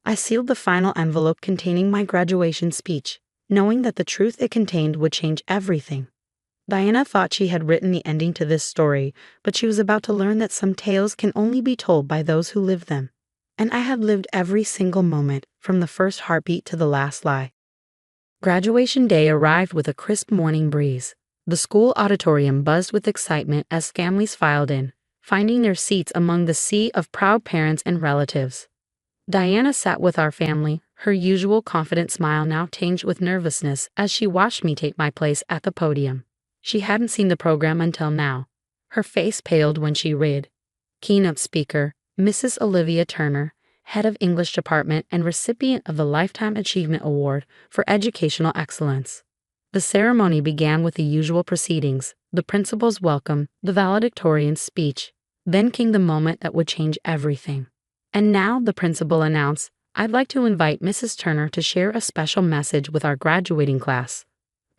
I sealed the final envelope containing my graduation speech, knowing that the truth it contained would change everything. Diana thought she had written the ending to this story, but she was about to learn that some tales can only be told by those who live them. And I had lived every single moment, from the first heartbeat to the last lie. Graduation day arrived with a crisp morning breeze. The school auditorium buzzed with excitement as families filed in, finding their seats among the sea of proud parents and relatives. Diana sat with our family, her usual confident smile now tinged with nervousness as she watched me take my place at the podium. She hadn't seen the program until now. Her face paled when she read. Keynote speaker, Mrs. Olivia Turner, head of English department and recipient of the Lifetime Achievement Award for Educational Excellence. The ceremony began with the usual proceedings, the principal's welcome, the valedictorian's speech. Then came the moment that would change everything. And now, the principal announced, I'd like to invite Mrs. Turner to share a special message with our graduating class.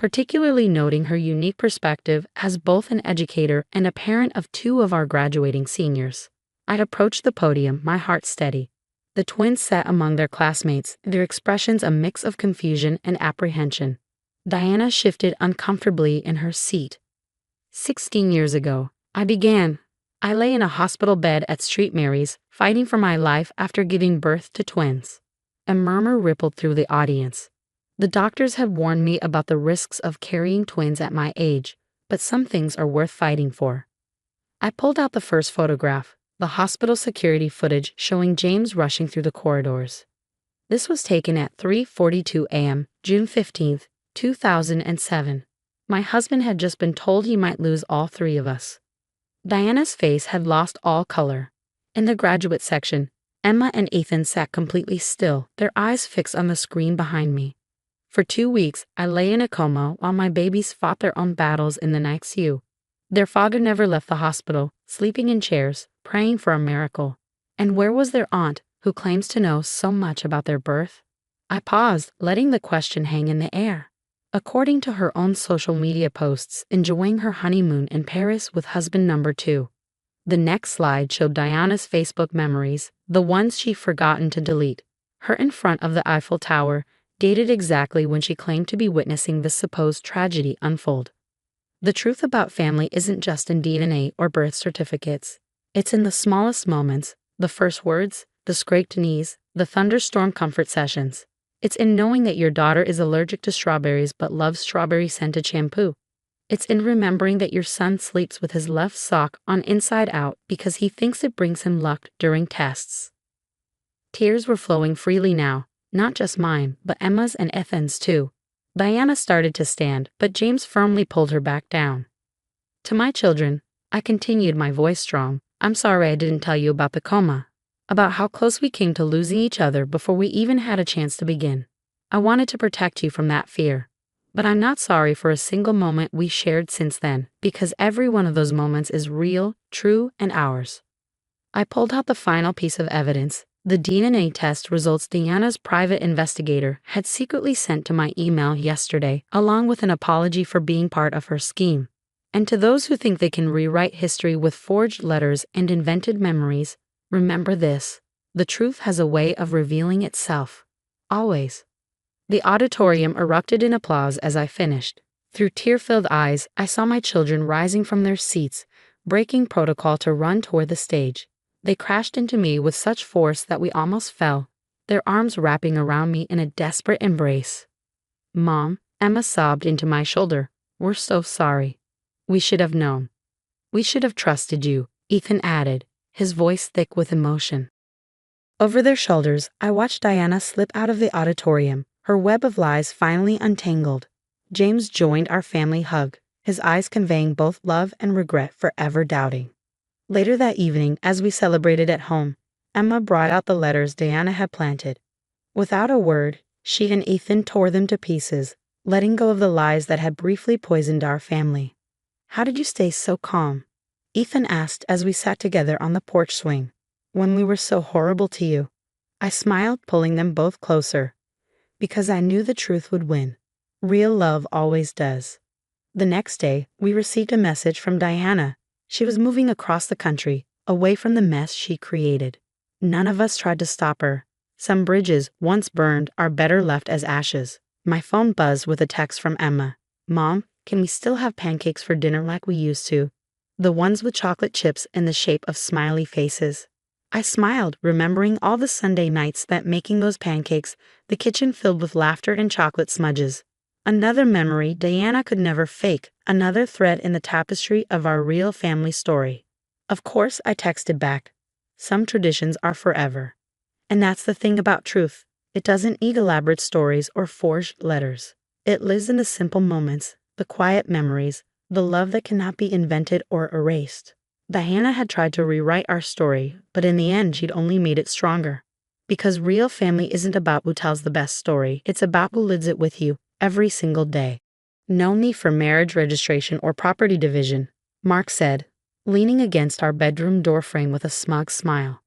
particularly noting her unique perspective as both an educator and a parent of two of our graduating seniors. I approached the podium, my heart steady. The twins sat among their classmates, their expressions a mix of confusion and apprehension. Diana shifted uncomfortably in her seat. 16 years ago, I began. I lay in a hospital bed at St. Mary's, fighting for my life after giving birth to twins. A murmur rippled through the audience. The doctors had warned me about the risks of carrying twins at my age, but some things are worth fighting for. I pulled out the first photograph, the hospital security footage showing James rushing through the corridors. This was taken at 3:42 a.m., June 15, 2007. My husband had just been told he might lose all three of us. Diana's face had lost all color. In the graduate section, Emma and Ethan sat completely still, their eyes fixed on the screen behind me. For 2 weeks, I lay in a coma while my babies fought their own battles in the NICU. Their father never left the hospital, sleeping in chairs, praying for a miracle. And where was their aunt, who claims to know so much about their birth? I paused, letting the question hang in the air. According to her own social media posts, enjoying her honeymoon in Paris with husband number 2. The next slide showed Diana's Facebook memories, the ones she'd forgotten to delete. Her in front of the Eiffel Tower, dated exactly when she claimed to be witnessing this supposed tragedy unfold. The truth about family isn't just in DNA or birth certificates. It's in the smallest moments, the first words, the scraped knees, the thunderstorm comfort sessions. It's in knowing that your daughter is allergic to strawberries but loves strawberry-scented shampoo. It's in remembering that your son sleeps with his left sock on inside out because he thinks it brings him luck during tests. Tears were flowing freely now, not just mine, but Emma's and Ethan's too. Diana started to stand, but James firmly pulled her back down. To my children, I continued, my voice strong, I'm sorry I didn't tell you about the coma, about how close we came to losing each other before we even had a chance to begin. I wanted to protect you from that fear. But I'm not sorry for a single moment we shared since then, because every one of those moments is real, true, and ours. I pulled out the final piece of evidence, the DNA test results Diana's private investigator had secretly sent to my email yesterday, along with an apology for being part of her scheme. And to those who think they can rewrite history with forged letters and invented memories, remember this: the truth has a way of revealing itself. Always. The auditorium erupted in applause as I finished. Through tear-filled eyes, I saw my children rising from their seats, breaking protocol to run toward the stage. They crashed into me with such force that we almost fell, their arms wrapping around me in a desperate embrace. Mom, Emma sobbed into my shoulder, we're so sorry. We should have known. We should have trusted you, Ethan added, his voice thick with emotion. Over their shoulders, I watched Diana slip out of the auditorium, her web of lies finally untangled. James joined our family hug, his eyes conveying both love and regret for ever doubting. Later that evening, as we celebrated at home, Emma brought out the letters Diana had planted. Without a word, she and Ethan tore them to pieces, letting go of the lies that had briefly poisoned our family. How did you stay so calm? Ethan asked as we sat together on the porch swing. When we were so horrible to you. I smiled, pulling them both closer. Because I knew the truth would win. Real love always does. The next day, we received a message from Diana. She was moving across the country, away from the mess she created. None of us tried to stop her. Some bridges, once burned, are better left as ashes. My phone buzzed with a text from Emma. Mom, can we still have pancakes for dinner like we used to? The ones with chocolate chips in the shape of smiley faces. I smiled, remembering all the Sunday nights spent making those pancakes, the kitchen filled with laughter and chocolate smudges. Another memory Diana could never fake, another thread in the tapestry of our real family story. Of course, I texted back. Some traditions are forever. And that's the thing about truth. It doesn't need elaborate stories or forged letters. It lives in the simple moments, the quiet memories, the love that cannot be invented or erased. Diana had tried to rewrite our story, but in the end she'd only made it stronger. Because real family isn't about who tells the best story, it's about who lives it with you, every single day. No need for marriage registration or property division, Mark said, leaning against our bedroom doorframe with a smug smile.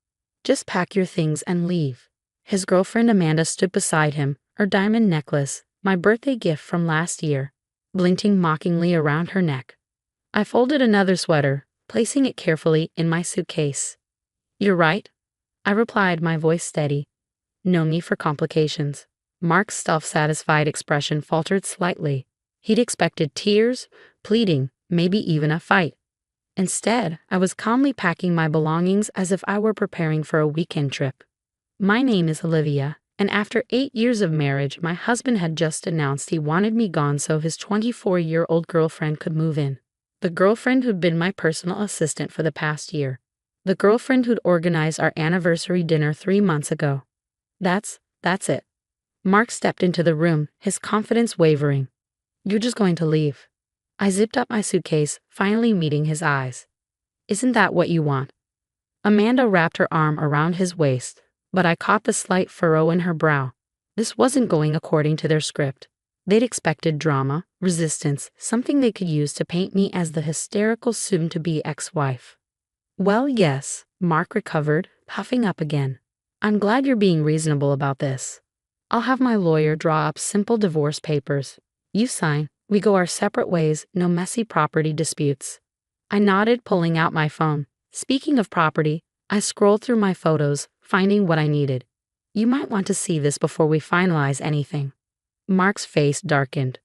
Just pack your things and leave. His girlfriend Amanda stood beside him, her diamond necklace, my birthday gift from last year. blinking mockingly around her neck. I folded another sweater, placing it carefully in my suitcase. "You're right," I replied, my voice steady. "No need for complications." Mark's self-satisfied expression faltered slightly. He'd expected tears, pleading, maybe even a fight. Instead, I was calmly packing my belongings as if I were preparing for a weekend trip. My name is Olivia, and after 8 years of marriage, my husband had just announced he wanted me gone so his 24-year-old girlfriend could move in. The girlfriend who'd been my personal assistant for the past year. The girlfriend who'd organized our anniversary dinner 3 months ago. That's it. Mark stepped into the room, his confidence wavering. "You're just going to leave?" I zipped up my suitcase, finally meeting his eyes. "Isn't that what you want?" Amanda wrapped her arm around his waist, but I caught the slight furrow in her brow. This wasn't going according to their script. They'd expected drama, resistance, something they could use to paint me as the hysterical soon-to-be ex-wife. "Well, yes," Mark recovered, puffing up again. "I'm glad you're being reasonable about this. I'll have my lawyer draw up simple divorce papers. You sign, we go our separate ways, no messy property disputes." I nodded, pulling out my phone. Speaking of property, I scrolled through my photos, finding what I needed. "You might want to see this before we finalize anything." Mark's face darkened.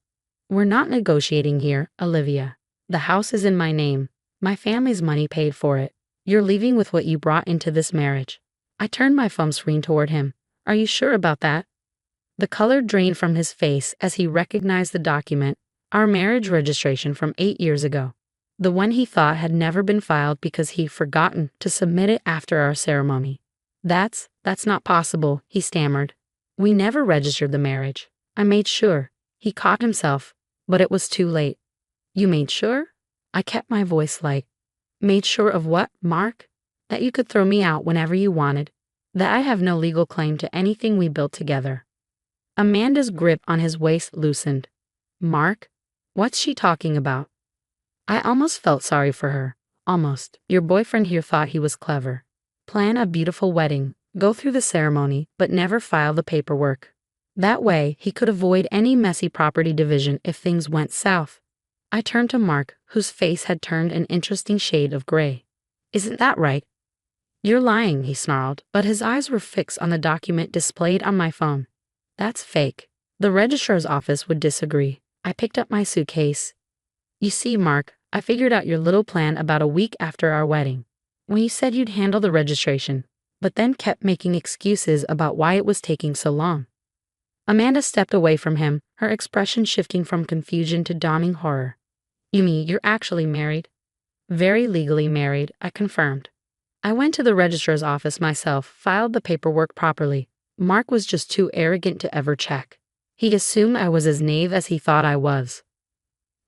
"We're not negotiating here, Olivia. The house is in my name. My family's money paid for it. You're leaving with what you brought into this marriage." I turned my phone screen toward him. "Are you sure about that?" The color drained from his face as he recognized the document, our marriage registration from 8 years ago. The one he thought had never been filed because he'd forgotten to submit it after our ceremony. That's not possible," he stammered. "We never registered the marriage. I made sure." He caught himself, but it was too late. "You made sure?" I kept my voice light. "Made sure of what, Mark?" "That you could throw me out whenever you wanted. That I have no legal claim to anything we built together." Amanda's grip on his waist loosened. "Mark? What's she talking about?" I almost felt sorry for her. Almost. Your boyfriend here thought he was clever. Plan a beautiful wedding, go through the ceremony, but never file the paperwork. That way, he could avoid any messy property division if things went south. I turned to Mark, whose face had turned an interesting shade of gray. "Isn't that right?" "You're lying," he snarled, but his eyes were fixed on the document displayed on my phone. "That's fake. The registrar's office would disagree." I picked up my suitcase. "You see, Mark, I figured out your little plan about a week after our wedding, when you said you'd handle the registration, but then kept making excuses about why it was taking so long." Amanda stepped away from him, her expression shifting from confusion to dawning horror. "You mean you're actually married?" "Very legally married," I confirmed. "I went to the registrar's office myself, filed the paperwork properly. Mark was just too arrogant to ever check. He assumed I was as naive as he thought I was."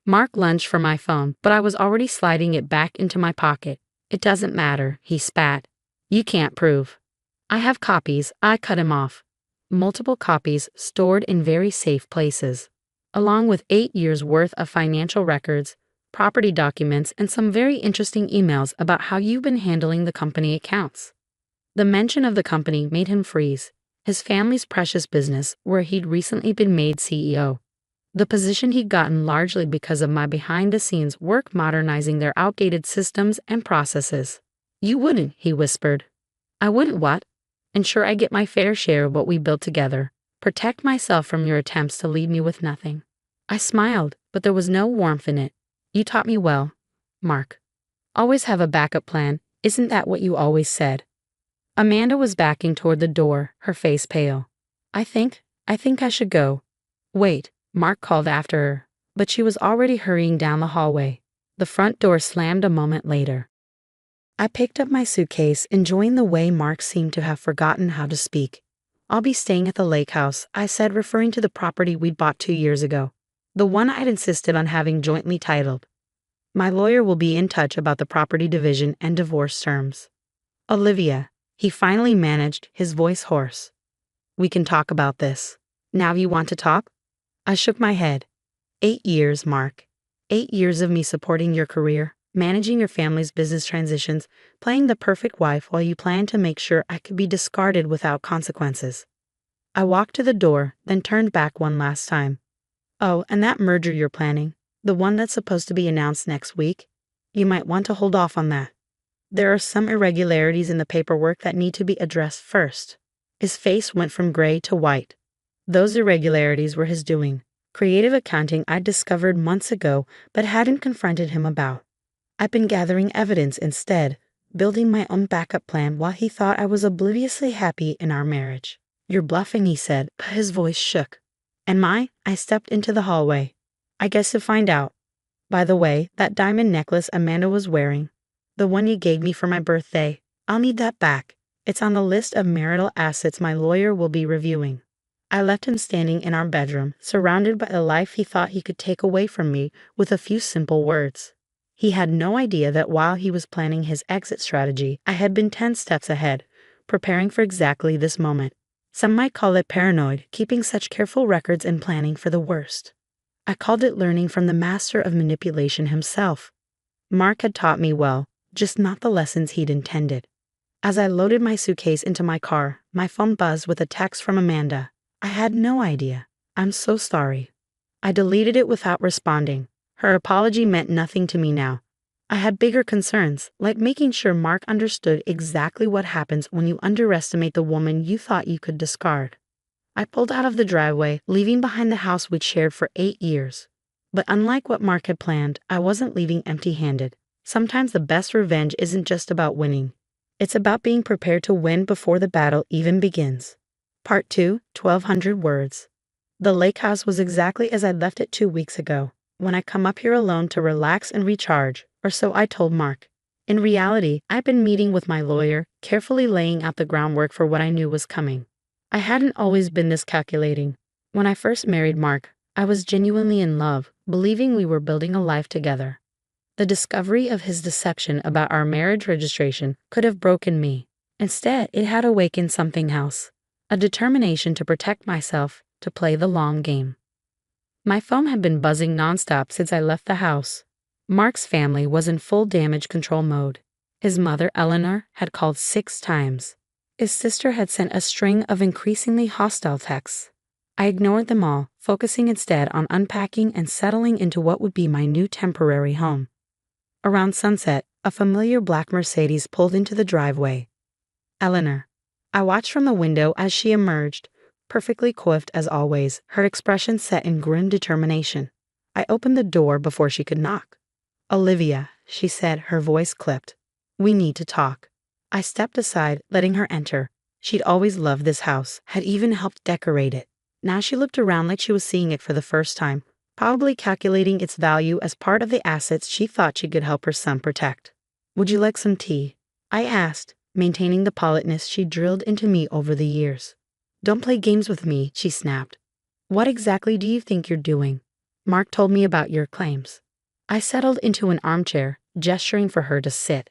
Mark lunged for my phone, but I was already sliding it back into my pocket. "It doesn't matter," he spat. "You can't prove." "I have copies," I cut him off. Multiple copies stored in very safe places, along with 8 years' worth of financial records, property documents, and some very interesting emails about how you've been handling the company accounts. The mention of the company made him freeze. His family's precious business, where he'd recently been made CEO. The position he'd gotten largely because of my behind-the-scenes work modernizing their outdated systems and processes. "You wouldn't," he whispered. "I wouldn't what?" "Ensure I get my fair share of what we built together. Protect myself from your attempts to leave me with nothing." I smiled, but there was no warmth in it. "You taught me well, Mark. Always have a backup plan. Isn't that what you always said?" Amanda was backing toward the door, her face pale. I think I should go." "Wait," Mark called after her, but she was already hurrying down the hallway. The front door slammed a moment later. I picked up my suitcase, enjoying the way Mark seemed to have forgotten how to speak. "I'll be staying at the lake house," I said, referring to the property we'd bought 2 years ago. The one I'd insisted on having jointly titled. "My lawyer will be in touch about the property division and divorce terms." "Olivia," he finally managed, his voice hoarse. "We can talk about this. Now you want to talk?" I shook my head. 8 years, Mark. 8 years of me supporting your career, managing your family's business transitions, playing the perfect wife while you planned to make sure I could be discarded without consequences. I walked to the door, then turned back one last time. Oh, and that merger you're planning, the one that's supposed to be announced next week, you might want to hold off on that. There are some irregularities in the paperwork that need to be addressed first. His face went from gray to white. Those irregularities were his doing. Creative accounting I'd discovered months ago but hadn't confronted him about. I'd been gathering evidence instead, building my own backup plan while he thought I was obliviously happy in our marriage. You're bluffing, he said, but his voice shook. Am I? I stepped into the hallway. I guess you'll find out. By the way, that diamond necklace Amanda was wearing, the one you gave me for my birthday, I'll need that back. It's on the list of marital assets my lawyer will be reviewing. I left him standing in our bedroom, surrounded by the life he thought he could take away from me with a few simple words. He had no idea that while he was planning his exit strategy, I had been 10 steps ahead, preparing for exactly this moment. Some might call it paranoid, keeping such careful records and planning for the worst. I called it learning from the master of manipulation himself. Mark had taught me well, just not the lessons he'd intended. As I loaded my suitcase into my car, my phone buzzed with a text from Amanda. I had no idea. I'm so sorry. I deleted it without responding. Her apology meant nothing to me now. I had bigger concerns, like making sure Mark understood exactly what happens when you underestimate the woman you thought you could discard. I pulled out of the driveway, leaving behind the house we'd shared for 8 years. But unlike what Mark had planned, I wasn't leaving empty-handed. Sometimes the best revenge isn't just about winning. It's about being prepared to win before the battle even begins. Part 2, 1,200 words. The lake house was exactly as I'd left it 2 weeks ago, when I come up here alone to relax and recharge, or so I told Mark. In reality, I'd been meeting with my lawyer, carefully laying out the groundwork for what I knew was coming. I hadn't always been this calculating. When I first married Mark, I was genuinely in love, believing we were building a life together. The discovery of his deception about our marriage registration could have broken me. Instead, it had awakened something else, a determination to protect myself, to play the long game. My phone had been buzzing nonstop since I left the house. Mark's family was in full damage control mode. His mother, Eleanor, had called 6 times. His sister had sent a string of increasingly hostile texts. I ignored them all, focusing instead on unpacking and settling into what would be my new temporary home. Around sunset, a familiar black Mercedes pulled into the driveway. Eleanor. I watched from the window as she emerged, perfectly coiffed as always, her expression set in grim determination. I opened the door before she could knock. Olivia, she said, her voice clipped. We need to talk. I stepped aside, letting her enter. She'd always loved this house, had even helped decorate it. Now she looked around like she was seeing it for the first time, probably calculating its value as part of the assets she thought she could help her son protect. Would you like some tea? I asked, maintaining the politeness she drilled into me over the years. Don't play games with me, she snapped. What exactly do you think you're doing? Mark told me about your claims. I settled into an armchair, gesturing for her to sit.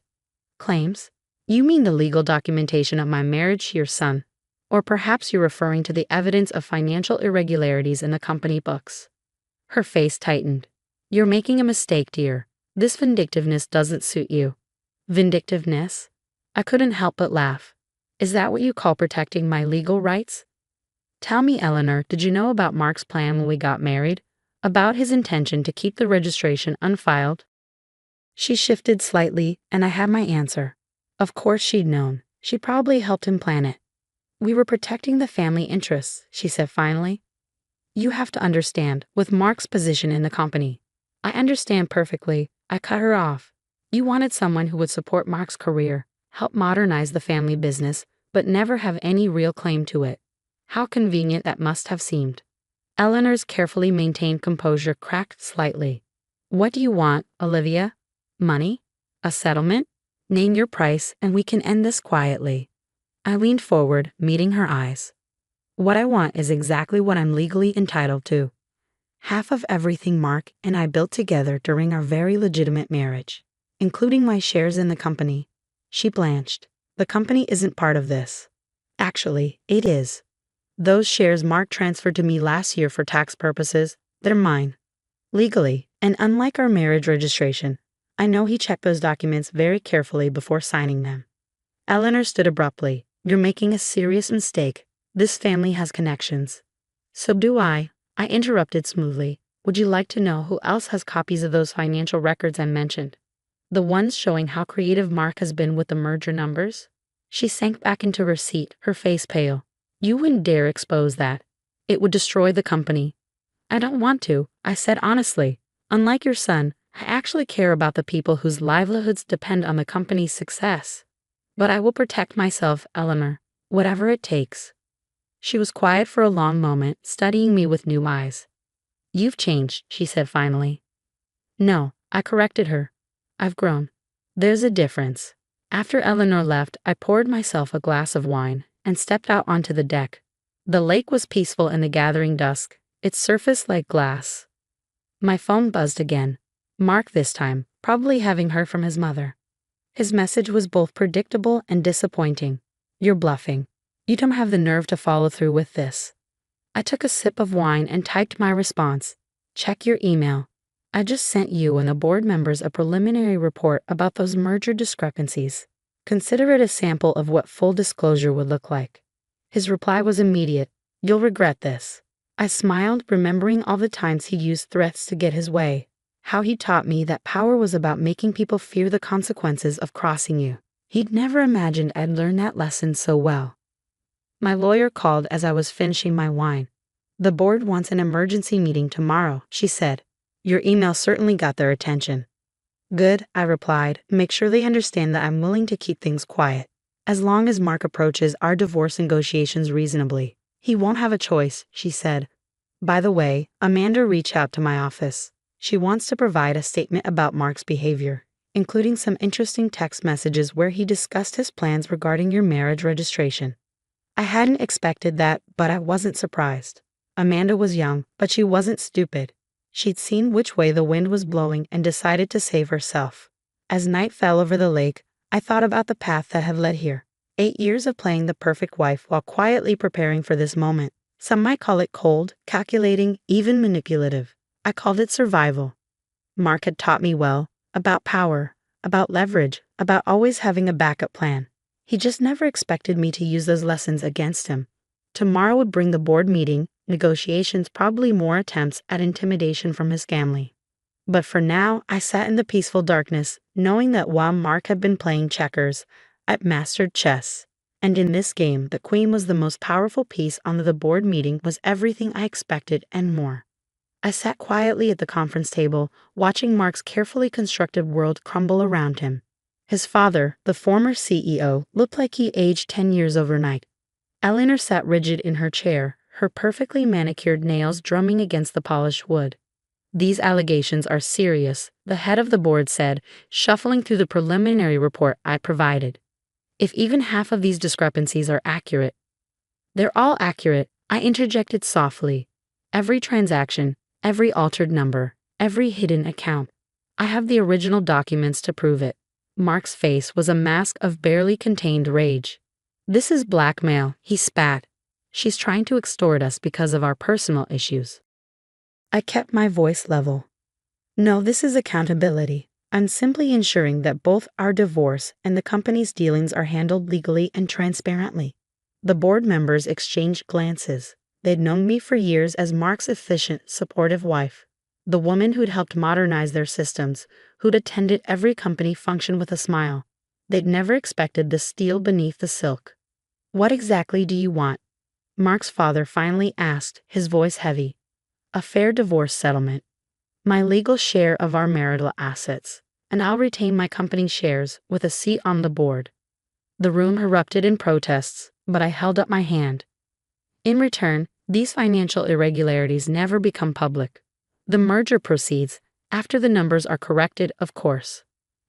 Claims? You mean the legal documentation of my marriage to your son. Or perhaps you're referring to the evidence of financial irregularities in the company books. Her face tightened. You're making a mistake, dear. This vindictiveness doesn't suit you. Vindictiveness? I couldn't help but laugh. Is that what you call protecting my legal rights? Tell me, Eleanor, did you know about Mark's plan when we got married? About his intention to keep the registration unfiled? She shifted slightly, and I had my answer. Of course she'd known. She probably helped him plan it. We were protecting the family interests, she said finally. You have to understand, with Mark's position in the company. I understand perfectly. I cut her off. You wanted someone who would support Mark's career, help modernize the family business, but never have any real claim to it. How convenient that must have seemed. Eleanor's carefully maintained composure cracked slightly. What do you want, Olivia? Money? A settlement? Name your price and we can end this quietly. I leaned forward, meeting her eyes. What I want is exactly what I'm legally entitled to. Half of everything Mark and I built together during our very legitimate marriage, including my shares in the company. She blanched. The company isn't part of this. Actually, it is. Those shares Mark transferred to me last year for tax purposes, they're mine. Legally, and unlike our marriage registration, I know he checked those documents very carefully before signing them. Eleanor stood abruptly. You're making a serious mistake. This family has connections. So do I interrupted smoothly. Would you like to know who else has copies of those financial records I mentioned? The ones showing how creative Mark has been with the merger numbers? She sank back into her seat, her face pale. You wouldn't dare expose that. It would destroy the company. I don't want to, I said honestly. Unlike your son, I actually care about the people whose livelihoods depend on the company's success. But I will protect myself, Eleanor, whatever it takes. She was quiet for a long moment, studying me with new eyes. You've changed, she said finally. No, I corrected her. I've grown. There's a difference. After Eleanor left, I poured myself a glass of wine and stepped out onto the deck. The lake was peaceful in the gathering dusk, its surface like glass. My phone buzzed again. Mark this time, probably having heard from his mother. His message was both predictable and disappointing. You're bluffing. You don't have the nerve to follow through with this. I took a sip of wine and typed my response. Check your email. I just sent you and the board members a preliminary report about those merger discrepancies. Consider it a sample of what full disclosure would look like. His reply was immediate. You'll regret this. I smiled, remembering all the times he'd used threats to get his way. How he taught me that power was about making people fear the consequences of crossing you. He'd never imagined I'd learn that lesson so well. My lawyer called as I was finishing my wine. The board wants an emergency meeting tomorrow, she said. Your email certainly got their attention. Good, I replied. Make sure they understand that I'm willing to keep things quiet. As long as Mark approaches our divorce negotiations reasonably. He won't have a choice, she said. By the way, Amanda reached out to my office. She wants to provide a statement about Mark's behavior, including some interesting text messages where he discussed his plans regarding your marriage registration. I hadn't expected that, but I wasn't surprised. Amanda was young, but she wasn't stupid. She'd seen which way the wind was blowing and decided to save herself. As night fell over the lake, I thought about the path that had led here. 8 years of playing the perfect wife while quietly preparing for this moment. Some might call it cold, calculating, even manipulative. I called it survival. Mark had taught me well, about power, about leverage, about always having a backup plan. He just never expected me to use those lessons against him. Tomorrow would bring the board meeting, negotiations, probably more attempts at intimidation from his family. But for now, I sat in the peaceful darkness, knowing that while Mark had been playing checkers, I'd mastered chess. And in this game, the queen was the most powerful piece on the board meeting was everything I expected and more. I sat quietly at the conference table, watching Mark's carefully constructed world crumble around him. His father, the former CEO, looked like he aged 10 years overnight. Eleanor sat rigid in her chair, her perfectly manicured nails drumming against the polished wood. These allegations are serious, the head of the board said, shuffling through the preliminary report I provided. If even half of these discrepancies are accurate. They're all accurate, I interjected softly. Every transaction, every altered number, every hidden account. I have the original documents to prove it. Mark's face was a mask of barely contained rage. This is blackmail, he spat. She's trying to extort us because of our personal issues. I kept my voice level. No, this is accountability. I'm simply ensuring that both our divorce and the company's dealings are handled legally and transparently. The board members exchanged glances. They'd known me for years as Mark's efficient, supportive wife. The woman who'd helped modernize their systems, who'd attended every company function with a smile. They'd never expected the steel beneath the silk. What exactly do you want? Mark's father finally asked, his voice heavy. A fair divorce settlement. My legal share of our marital assets, and I'll retain my company shares with a seat on the board. The room erupted in protests, but I held up my hand. In return, these financial irregularities never become public. The merger proceeds, after the numbers are corrected, of course.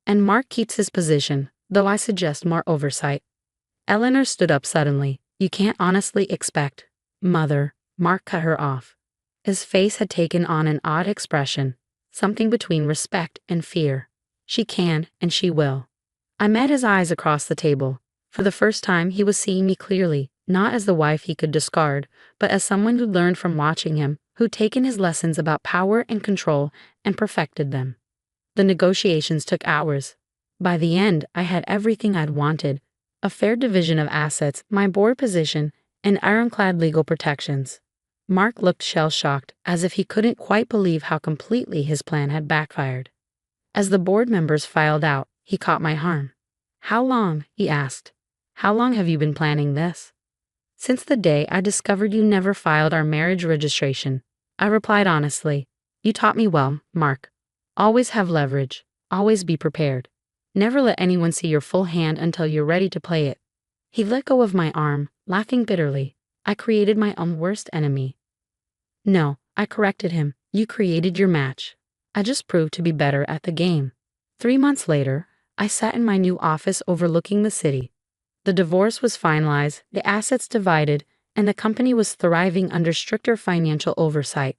And Mark keeps his position, though I suggest more oversight. Eleanor stood up suddenly. You can't honestly expect. Mother, Mark cut her off. His face had taken on an odd expression, something between respect and fear. She can, and she will. I met his eyes across the table. For the first time, he was seeing me clearly, not as the wife he could discard, but as someone who'd learned from watching him, who'd taken his lessons about power and control and perfected them. The negotiations took hours. By the end, I had everything I'd wanted, a fair division of assets, my board position, and ironclad legal protections. Mark looked shell-shocked, as if he couldn't quite believe how completely his plan had backfired. As the board members filed out, he caught my arm. "How long?" he asked. "How long have you been planning this?" "Since the day I discovered you never filed our marriage registration," I replied honestly. "You taught me well, Mark. Always have leverage. Always be prepared. Never let anyone see your full hand until you're ready to play it." He let go of my arm, laughing bitterly. I created my own worst enemy. "No," I corrected him. "You created your match. I just proved to be better at the game." 3 months later, I sat in my new office overlooking the city. The divorce was finalized, the assets divided, and the company was thriving under stricter financial oversight.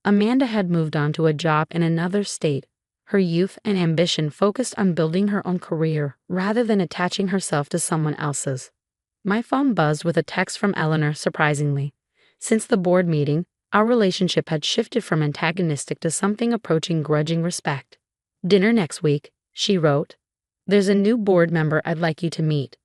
Amanda had moved on to a job in another state, her youth and ambition focused on building her own career rather than attaching herself to someone else's. My phone buzzed with a text from Eleanor, surprisingly. Since the board meeting, our relationship had shifted from antagonistic to something approaching grudging respect. "Dinner next week," she wrote. "There's a new board member I'd like you to meet."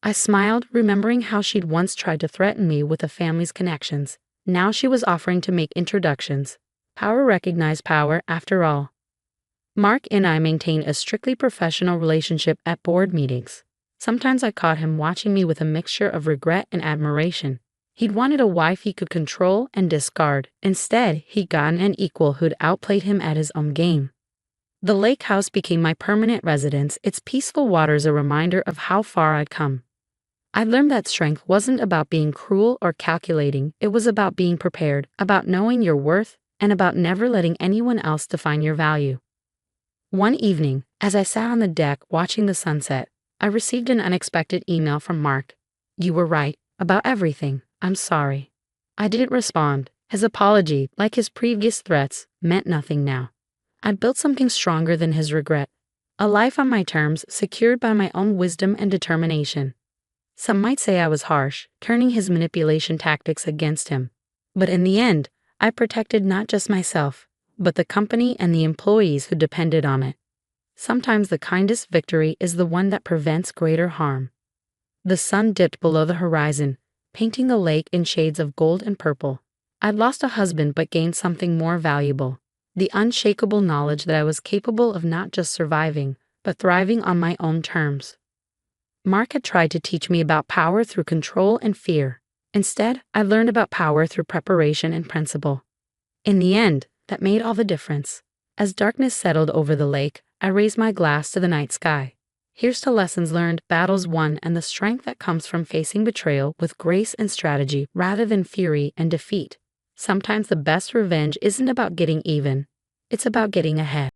I smiled, remembering how she'd once tried to threaten me with the family's connections. Now she was offering to make introductions. Power recognized power, after all. Mark and I maintained a strictly professional relationship at board meetings. Sometimes I caught him watching me with a mixture of regret and admiration. He'd wanted a wife he could control and discard. Instead, he'd gotten an equal who'd outplayed him at his own game. The lake house became my permanent residence, its peaceful waters a reminder of how far I'd come. I learned that strength wasn't about being cruel or calculating, it was about being prepared, about knowing your worth, and about never letting anyone else define your value. One evening, as I sat on the deck watching the sunset, I received an unexpected email from Mark. "You were right, about everything. I'm sorry." I didn't respond. His apology, like his previous threats, meant nothing now. I'd built something stronger than his regret. A life on my terms, secured by my own wisdom and determination. Some might say I was harsh, turning his manipulation tactics against him. But in the end, I protected not just myself, but the company and the employees who depended on it. Sometimes the kindest victory is the one that prevents greater harm. The sun dipped below the horizon, painting the lake in shades of gold and purple. I'd lost a husband but gained something more valuable. The unshakable knowledge that I was capable of not just surviving, but thriving on my own terms. Mark had tried to teach me about power through control and fear. Instead, I learned about power through preparation and principle. In the end, that made all the difference. As darkness settled over the lake, I raised my glass to the night sky. Here's to lessons learned, battles won, and the strength that comes from facing betrayal with grace and strategy rather than fury and defeat. Sometimes the best revenge isn't about getting even, it's about getting ahead.